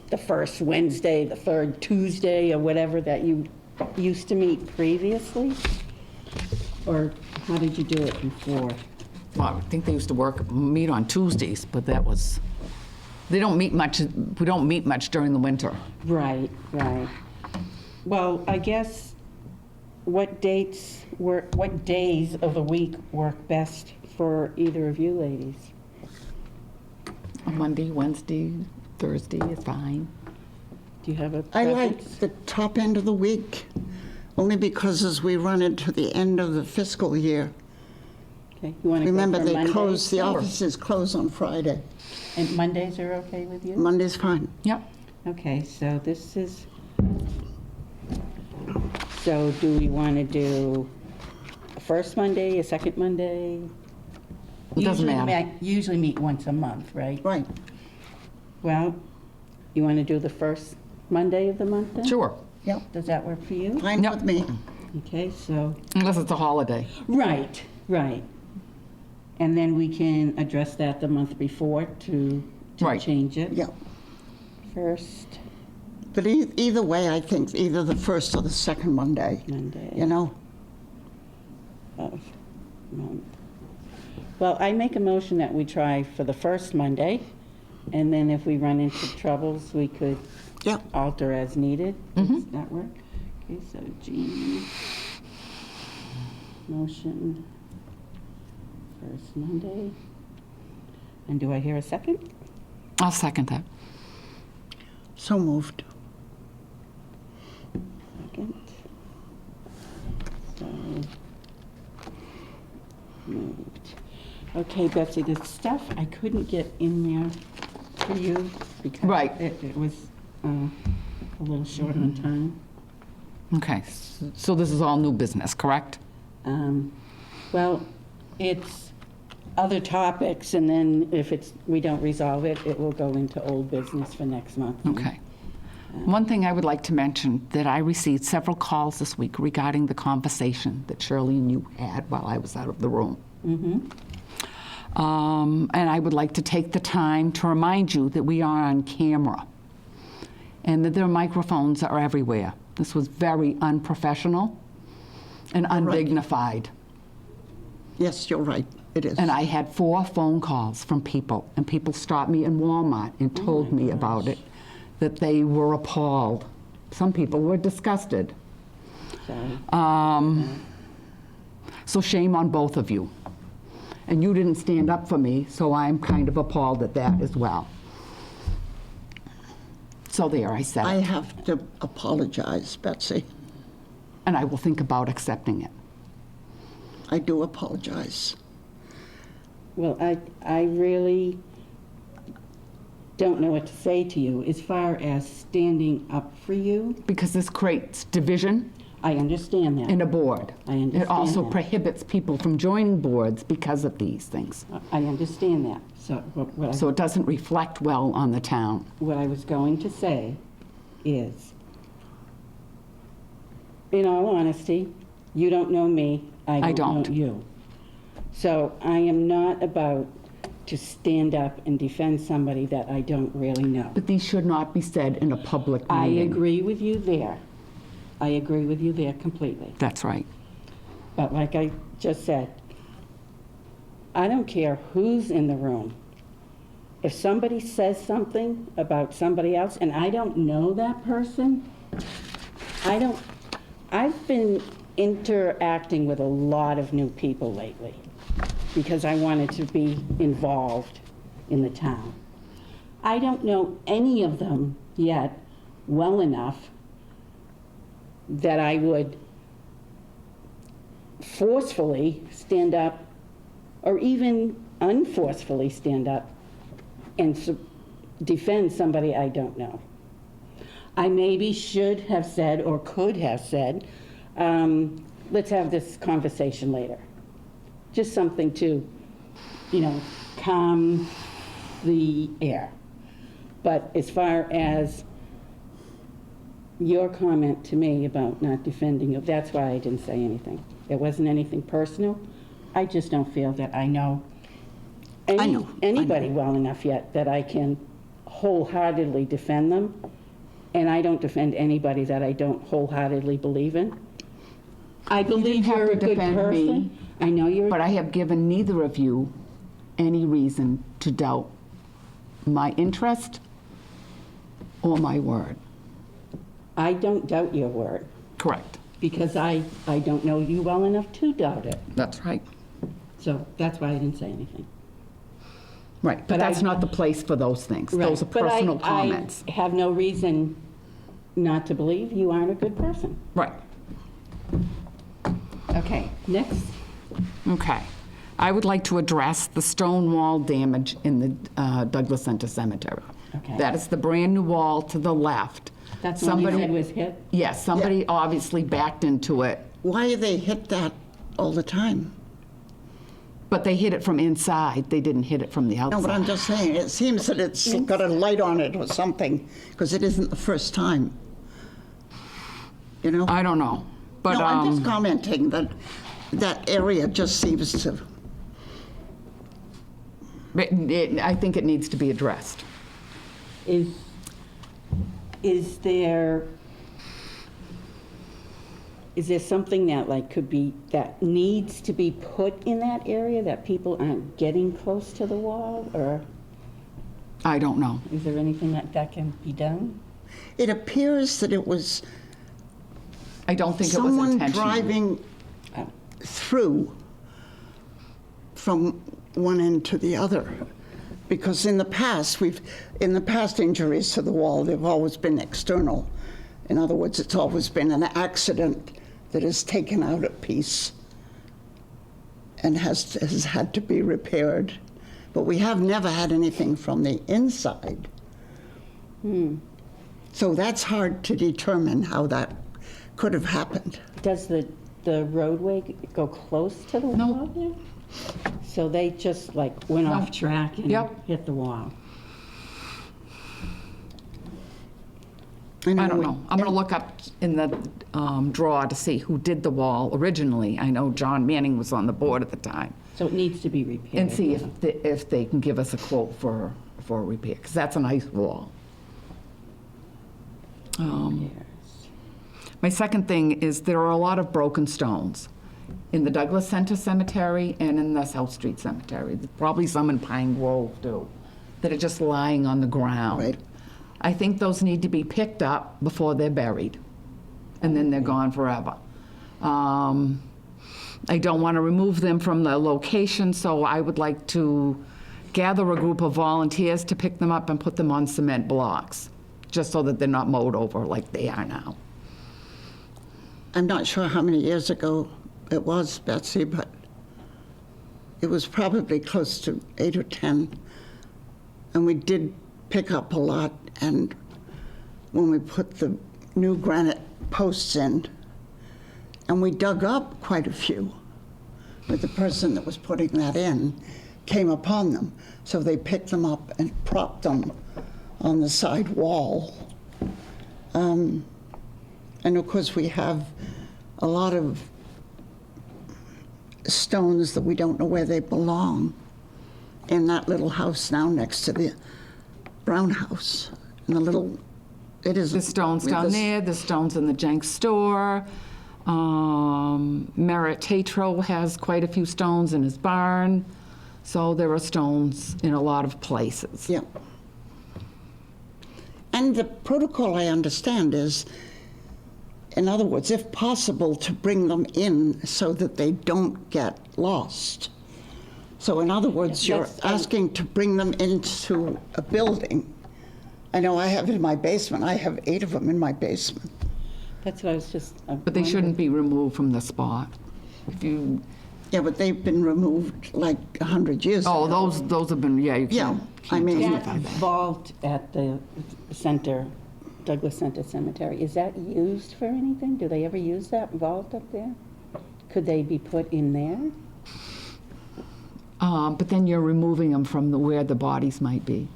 the first Wednesday, the third Tuesday, or whatever that you used to meet previously? Or how did you do it before? well, I think they used to meet on Tuesdays, but that was, we don't meet much during the winter. Right, right. Well, I guess what days of the week work best for either of you ladies? A Monday, Wednesday, Thursday is fine. Do you have a I preference? like the top end of the week, only because as we run into the end of the fiscal year, Okay, you want to go remember for they Mondays? close, the offices close on Friday. And Mondays are okay with you? Monday's fine. Yep. Okay, so this is, so do we want to do a first Monday, a second Monday? It doesn't matter. Usually meet once a month, right? Right. Well, you want to do the first Monday of the month then? Sure, Yep. Does that work for you? Fine Yep. with me. Okay, so, unless it's a holiday. right, right. And then we can address that the month before to Right. change it. Yep. First But either way, I think either the first or the second Monday, Monday you know? of month. Well, I make a motion that we try for the first Monday, and then if we run into troubles, we could Yep. alter as needed. Does that work? Okay, so Jean, motion, first Monday. And do I hear a second? I'll second that. So moved. Second. So, moved. Okay, Betsy, the stuff I couldn't get in there for you because Right. it was a little short on time. Okay, so this is all new business, correct? Well, it's other topics, and then if we don't resolve it, it will go into old business for next month. Okay. One thing I would like to mention, that I received several calls this week regarding the conversation that Shirley and you had while I was out of the room. And I would like to take the time to remind you that we are on camera and that their microphones are everywhere. This was very unprofessional and undignified. Yes, you're right. It is. And I had 4 phone calls from people, and people stopped me in Walmart and told me about it, that they were appalled. Some people were disgusted. So, So shame on both of you. And you didn't stand up for me, so I'm kind of appalled at that as well. So there, I said I it. have to apologize, Betsy. And I will think about accepting it. I do apologize. well, I really don't know what to say to you as far as standing up for you. Because this creates division I understand that. in a board. I understand It also that. prohibits people from joining boards because of these things. I understand that. So what So it doesn't reflect well on the town. what I was going to say is, in all honesty, you don't know me, I I don't don't. know you. So I am not about to stand up and defend somebody that I don't really know. But these should not be said in a public I meeting. agree with you there. I agree with you there completely. That's right. But like I just said, I don't care who's in the room. If somebody says something about somebody else and I don't know that person, I've been interacting with a lot of new people lately because I wanted to be involved in the town. I don't know any of them yet well enough that I would forcefully stand up or even unforcefully stand up and defend somebody I don't know. I maybe should have said or could have said, let's have this conversation later. Just something to, calm the air. But as far as your comment to me about not defending you, that's why I didn't say anything. It wasn't anything personal. I just don't feel that I know anybody well enough yet that I can wholeheartedly defend them. And I don't defend anybody that I don't wholeheartedly believe in. I believe have you're to a good defend me, person. I know you're, But I have given neither of you any reason to doubt my interest or my word. I don't doubt your word, Correct. because I don't know you well enough to doubt it. That's right. So that's why I didn't say anything. Right, but But that's I- not the place for those things. Right, Those are but personal comments. I have no reason not to believe you aren't a good person. Right, Okay, next. okay. I would like to address the stone wall damage in the Douglas Center Cemetery. Okay. That is the brand-new wall to the left. That's what you Somebody- said was hit? Yes, somebody obviously backed into it, Why do they hit that all the time? but they hit it from inside. They didn't hit it from the No, but I'm outside. just saying, it seems that it's got a light on it or something, because it isn't the first time. You know? I don't know, but, No, I'm just commenting that that area just seems to, I think it needs to be addressed. Is there something that like could be, that needs to be put in that area, that people aren't getting close to the wall? Or I don't know. is there anything that can be done? it appears that it was I don't think it was someone intentional. driving through from one end to the other. Because in the past, injuries to the wall, they've always been external. In other words, it's always been an accident that has taken out a piece and has had to be repaired. But we have never had anything from the inside. So that's hard to determine how that could have happened. Does the roadway go close to the No. wall there? So they just like went No. off track and Yep. hit the wall? I don't know. I'm going to look up in the drawer to see who did the wall originally. I know John Manning was on the board at the time. So it needs to be repaired. And see if they can give us a quote for a repair, because that's a nice wall. Yes. My second thing is there are a lot of broken stones in the Douglas Center Cemetery and in the South Street Cemetery. There's probably some in Pine Grove, too, that are just lying on the ground. Right. I think those need to be picked up before they're buried, and then they're gone forever. I don't want to remove them from the location, so I would like to gather a group of volunteers to pick them up and put them on cement blocks, just so that they're not mowed over like they are now. I'm not sure how many years ago it was, Betsy, but it was probably close to 8 or 10. And we did pick up a lot, and when we put the new granite posts in, and we dug up quite a few, but the person that was putting that in came upon them. So they picked them up and propped them on the side wall. And of course, we have a lot of stones that we don't know where they belong in that little house now next to the Brown house. And it is. The stones down there, the stones in the Jenks store. Merritt Tatro has quite a few stones in his barn. So there are stones in a lot of places. Yeah. And the protocol, I understand, is, in other words, if possible, to bring them in so that they don't get lost. So in other words, you're asking to bring them into a building. I know I have it in my basement. I have 8 of them in my basement. That's what I was just. But they shouldn't be removed from the spot. If you, Yeah, but they've been removed like 100 years ago. oh, those have been, yeah, you Yeah, can't. I can't mean- justify That that. vault at the center, Douglas Center Cemetery, is that used for anything? Do they ever use that vault up there? Could they be put in there? But then you're removing them from where the bodies might be.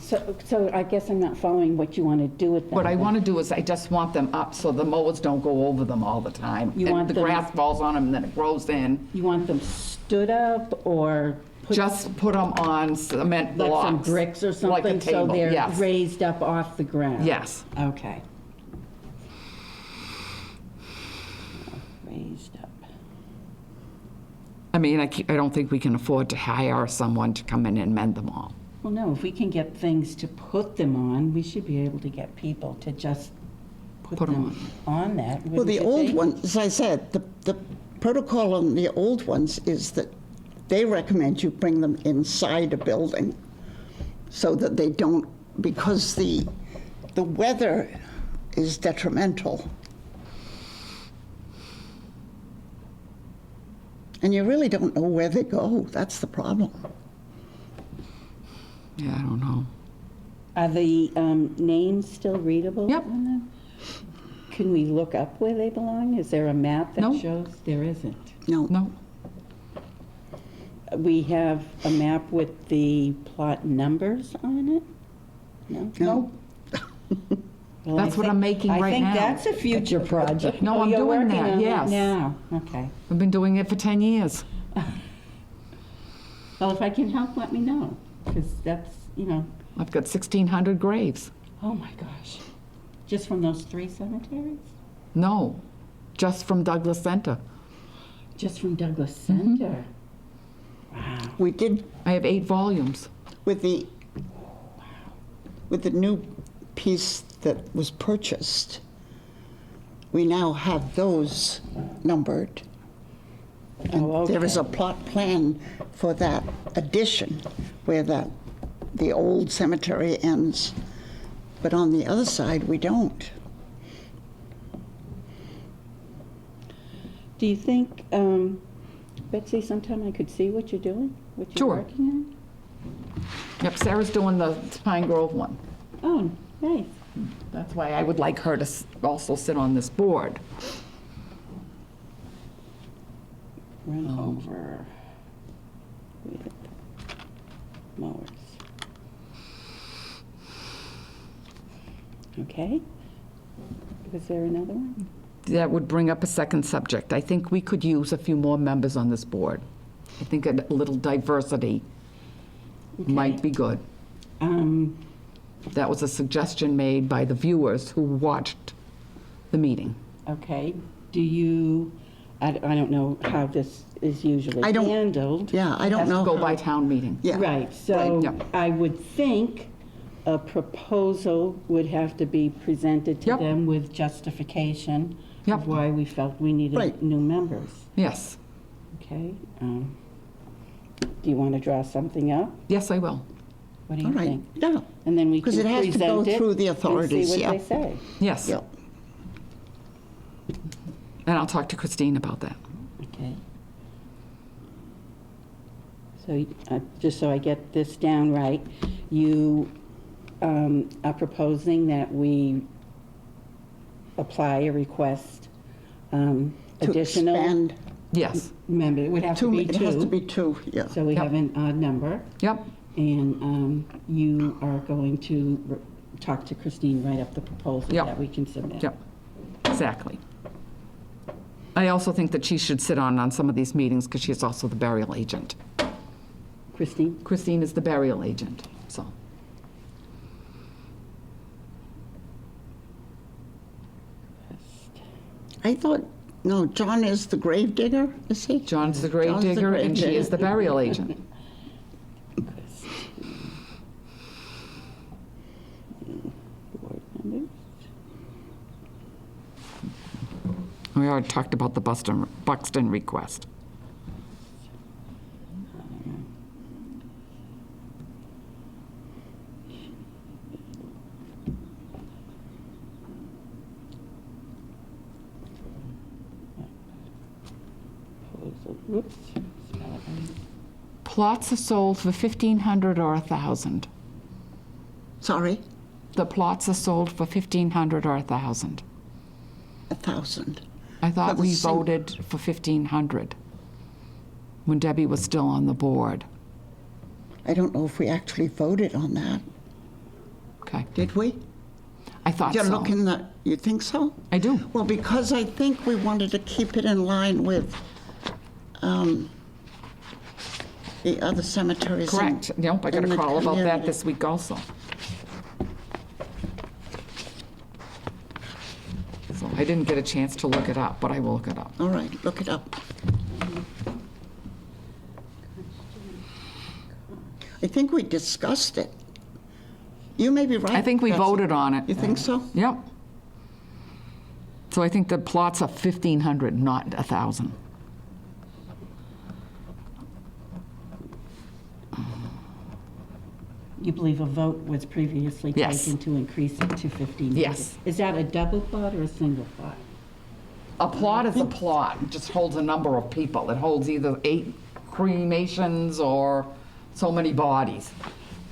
So I guess I'm not following what you want to do with them. What I want to do is I just want them up so the mowers don't go over them all the time. You And want the them- grass falls on them and then it grows in. You want them stood up or put Just put them on cement like blocks. some bricks or Like a something, so table, they're yes. raised up off the ground? Yes. Okay. mean, I don't think we can afford to hire someone to come in and mend them all. Well, no, if we can get things to put them on, we should be able to get people to just put Put 'em them on that. Well, the wouldn't you old think? ones, as I said, the protocol on the old ones is that they recommend you bring them inside a building so that they don't, because the weather is detrimental. And you really don't know where they go. That's the problem. Yeah, I don't know. Are the names still readable? Yep. on them? Can we look up where they belong? Is there a map that No. shows? There isn't. No. No? We have a map with the plot numbers on it? No? No. Well, That's I what I'm making right I think now. that's a future project. No, Oh, I'm you're doing working that, on yes. now, okay. I've been doing it for 10 years. Well, if I can help, let me know, because that's, I've got 1,600 graves. oh my gosh. Just from those 3 cemeteries? No, just from Douglas Center. Just from Douglas Mm-hmm. Center? Wow. We did I have 8 volumes. with the new piece that was purchased. We now have those numbered. And Oh, there is a okay. plot plan for that addition where the old cemetery ends. But on the other side, we don't. Do you think, Betsy, sometime I could see what you're doing? What you're Sure. working on? Yep, Sarah's doing the Pine Grove one. Oh, nice. That's why I would like her to also sit on this board. Run over with mowers. Okay. Was there another one? That would bring up a second subject. I think we could use a few more members on this board. I think a little diversity might be good. Um, That was a suggestion made by the viewers who watched the meeting. okay. Do you, I don't know how this is usually I don't- handled. Yeah, I don't Has to know. Go how- by town meeting. Yeah. Right, so Yep. I would think a proposal would have to be presented to Yep. them with justification Yep. of why we felt we needed Right. new members, Yes. okay? Do you want to draw something up? Yes, I will. What do All you right, think? yeah, And then we can 'Cause it has to go present it through the and authorities, see yeah. what they say. Yes. yeah. And I'll talk to Christine about that. Okay. So, just so I get this down right, you are proposing that we apply a request, To additional expand Yes. member, it would have to be It has to two. be 2, yeah. So we Yep. have an odd number, Yep. and you are going to talk to Christine, write up the proposal Yep. that we can submit. Yep. Exactly. I also think that she should sit on some of these meetings because she's also the burial agent. Christine? Christine is the burial agent, so. I thought, no, John is the grave digger, is he? John's the grave John's the digger grave and she is digger. the burial agent. Board members? We already talked about the Buxton request. Proposal, whoops, spell it right. Plots are sold for 1,500 or 1,000. Sorry, The plots are sold for 1,500 or 1,000. 1,000. I thought For the we same- voted for 1,500 when Debbie was still on the board. I don't know if we actually voted on that. Okay, Did we? I thought You're so. looking that, you think so? I do. Well, because I think we wanted to keep it in line with the other cemeteries. in- Correct. Nope, I got in a the call about that community. this week also. So I didn't get a chance to look it up, but I will look it up. All right, look it up. think we discussed it. You may be right. I think we Betsy. voted on it. You think so? Yep. So I think the plots are 1,500, not 1,000. You believe a vote was previously Yes. taken to increase it to 1,500? Yes. Is that a double plot or a single plot? A plot is a plot. It just holds a number of people. It holds either 8 cremations or so many bodies.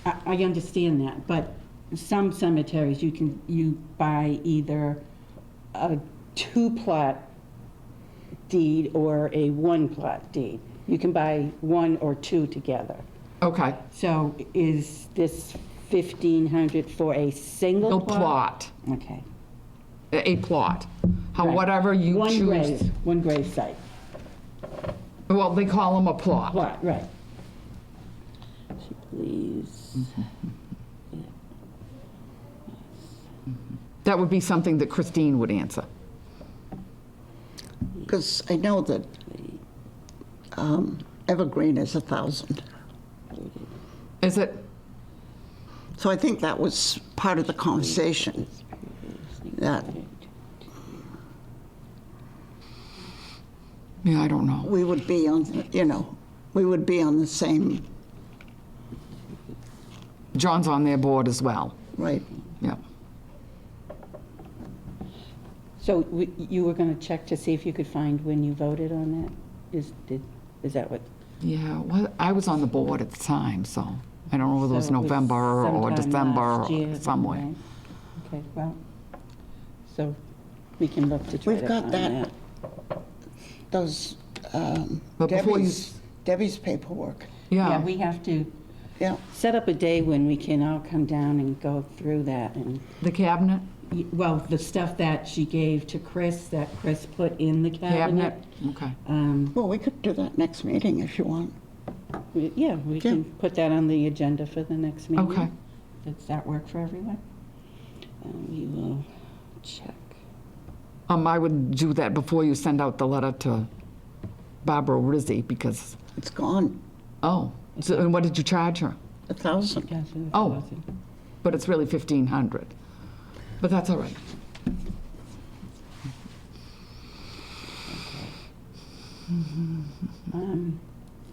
I understand that, but some cemeteries, you buy either a 2-plot deed or a 1-plot deed. You can buy 1 or 2 together. Okay. So is this 1,500 for a single No plot? plot. Okay. A plot. How, Right. whatever you One choose. grave, one grave site. Well, they call them a plot. Plot, right. Please. That would be something that Christine would answer. Because I know that Evergreen is 1,000. Is it? So I think that was part of the conversation, that Yeah, I don't know. we would be on, we would be on the same, John's on their board as well. right? Yeah. So you were going to check to see if you could find when you voted on that? Is that what? Yeah, well, I was on the board at the time, so I don't know whether it was So November or sometime December last year, or somewhere. right? Okay, well, so we can look to try We've to got find that. Those But before you, Debbie's paperwork. Yeah, yeah, we have to Yeah, set up a day when we can all come down and go through that and, the cabinet? well, the stuff that she gave to Chris, that Chris put in the Cabinet? cabinet. Okay. well, we could do that next meeting if you want. Yeah, we can put that on the agenda for the next meeting. Okay. Does that work for everyone? We will check. I would do that before you send out the letter to Barbara Rizzi, because, It's gone, oh, so, and what did you charge her? 1,000. Yes, it Oh. was. But it's really 1,500. But that's all right.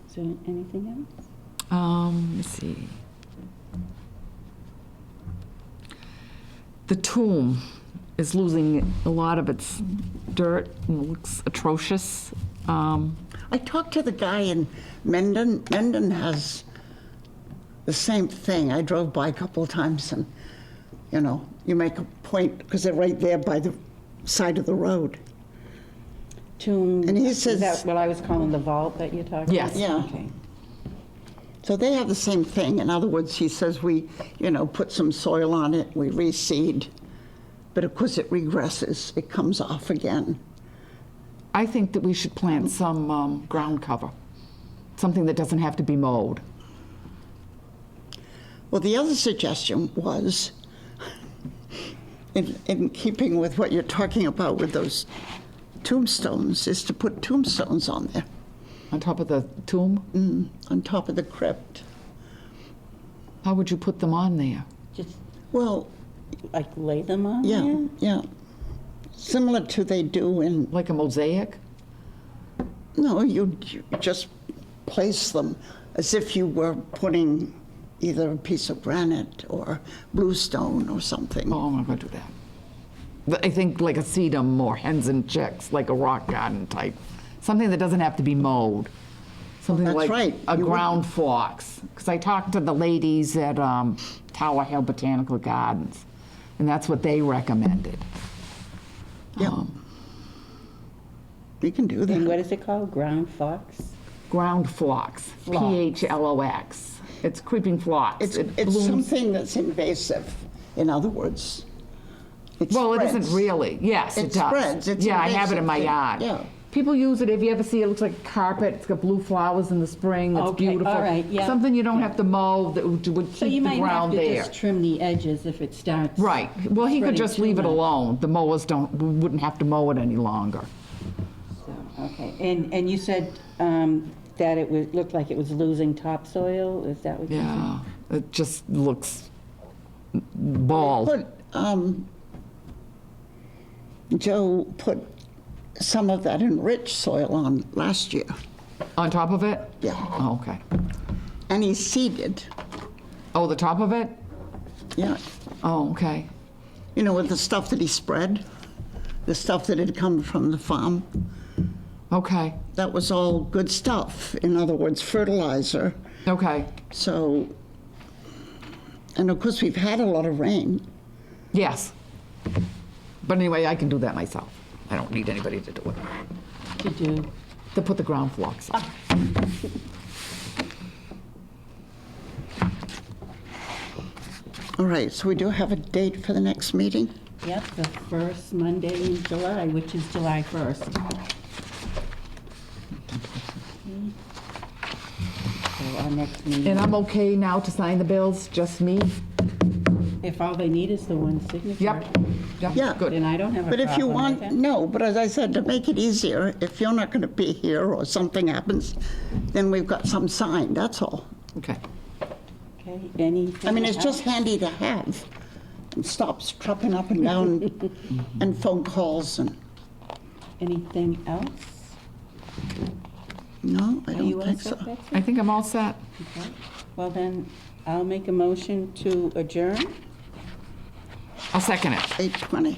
Is there anything else? Let's see. The tomb is losing a lot of its dirt and it looks atrocious. I talked to the guy in Mendon. Mendon has the same thing. I drove by a couple of times and, you make a point, because they're right there by the side of the road. Tomb, And he is says- that what I was calling the vault that you're talking Yes. about? Yeah. Okay. So they have the same thing. In other words, he says we, put some soil on it, we reseed, but of course it regresses, it comes off again. I think that we should plant some ground cover, something that doesn't have to be mowed. Well, the other suggestion was, in keeping with what you're talking about with those tombstones, is to put tombstones on there, On top of the tomb? on top of the crypt. How would you put them on there? Just Well, like lay them on yeah, there? yeah. Similar to they do in, Like a mosaic? no, you just place them as if you were putting either a piece of granite or bluestone or something. Oh, I'm not going to do that. But I think like a sedum or hens and chicks, like a rock garden type. Something that doesn't have to be mowed. Something That's like right. a You ground phlox. Because I talked to the ladies at Tower Hill Botanical Gardens, and that's what they recommended. Yeah. We can do And that. what is it called? Ground fox? Ground phlox, Phlox. Phlox. It's creeping phlox. It's It it's blooms- something that's invasive, in other words. It Well, it spreads. isn't really. Yes, It it does. spreads. It's yeah, I have it in my invasive. yard. Yeah. People use it. If you ever see it, it looks like a carpet. It's got blue flowers in the spring. It's Okay, beautiful. all right, yeah. Something you don't have to mow that would So you keep the might have ground to there. just trim the edges if it starts. Right. Well, he could spreading just too leave it much. alone. The mowers wouldn't have to mow it any longer. So, okay, and you said that it was, looked like it was losing topsoil, is that what you're saying? Yeah, it just looks bald. Put, Joe put some of that enriched soil on last year. On top of it? Yeah. Oh, okay. And he seeded, Oh, the top of it? yeah. Oh, okay. You know, with the stuff that he spread, the stuff that had come from the farm. Okay, That was all good stuff. In other words, fertilizer. okay. So, and of course, we've had a lot of rain. Yes. But anyway, I can do that myself. I don't need anybody to do it. To do, To put the ground flocks up. All right, so we do have a date for the next meeting? yep, the first Monday in July, which is July 1st. So our next And meeting, I'm okay now to sign the bills, just me? if all they need is the one signature. Yep. Yeah. Good. Then I don't have a But if you problem want, with it. no, but as I said, to make it easier, if you're not going to be here or something happens, then we've got some signed, that's all. Okay. Okay, anything I mean, it's else? just handy to have. It stops trucking up and down and phone calls and, Anything else? no, I Are you don't all think so. set, Betsy? I think I'm all set. Okay. Well, then, I'll make a motion to adjourn. I'll second it. 8:20.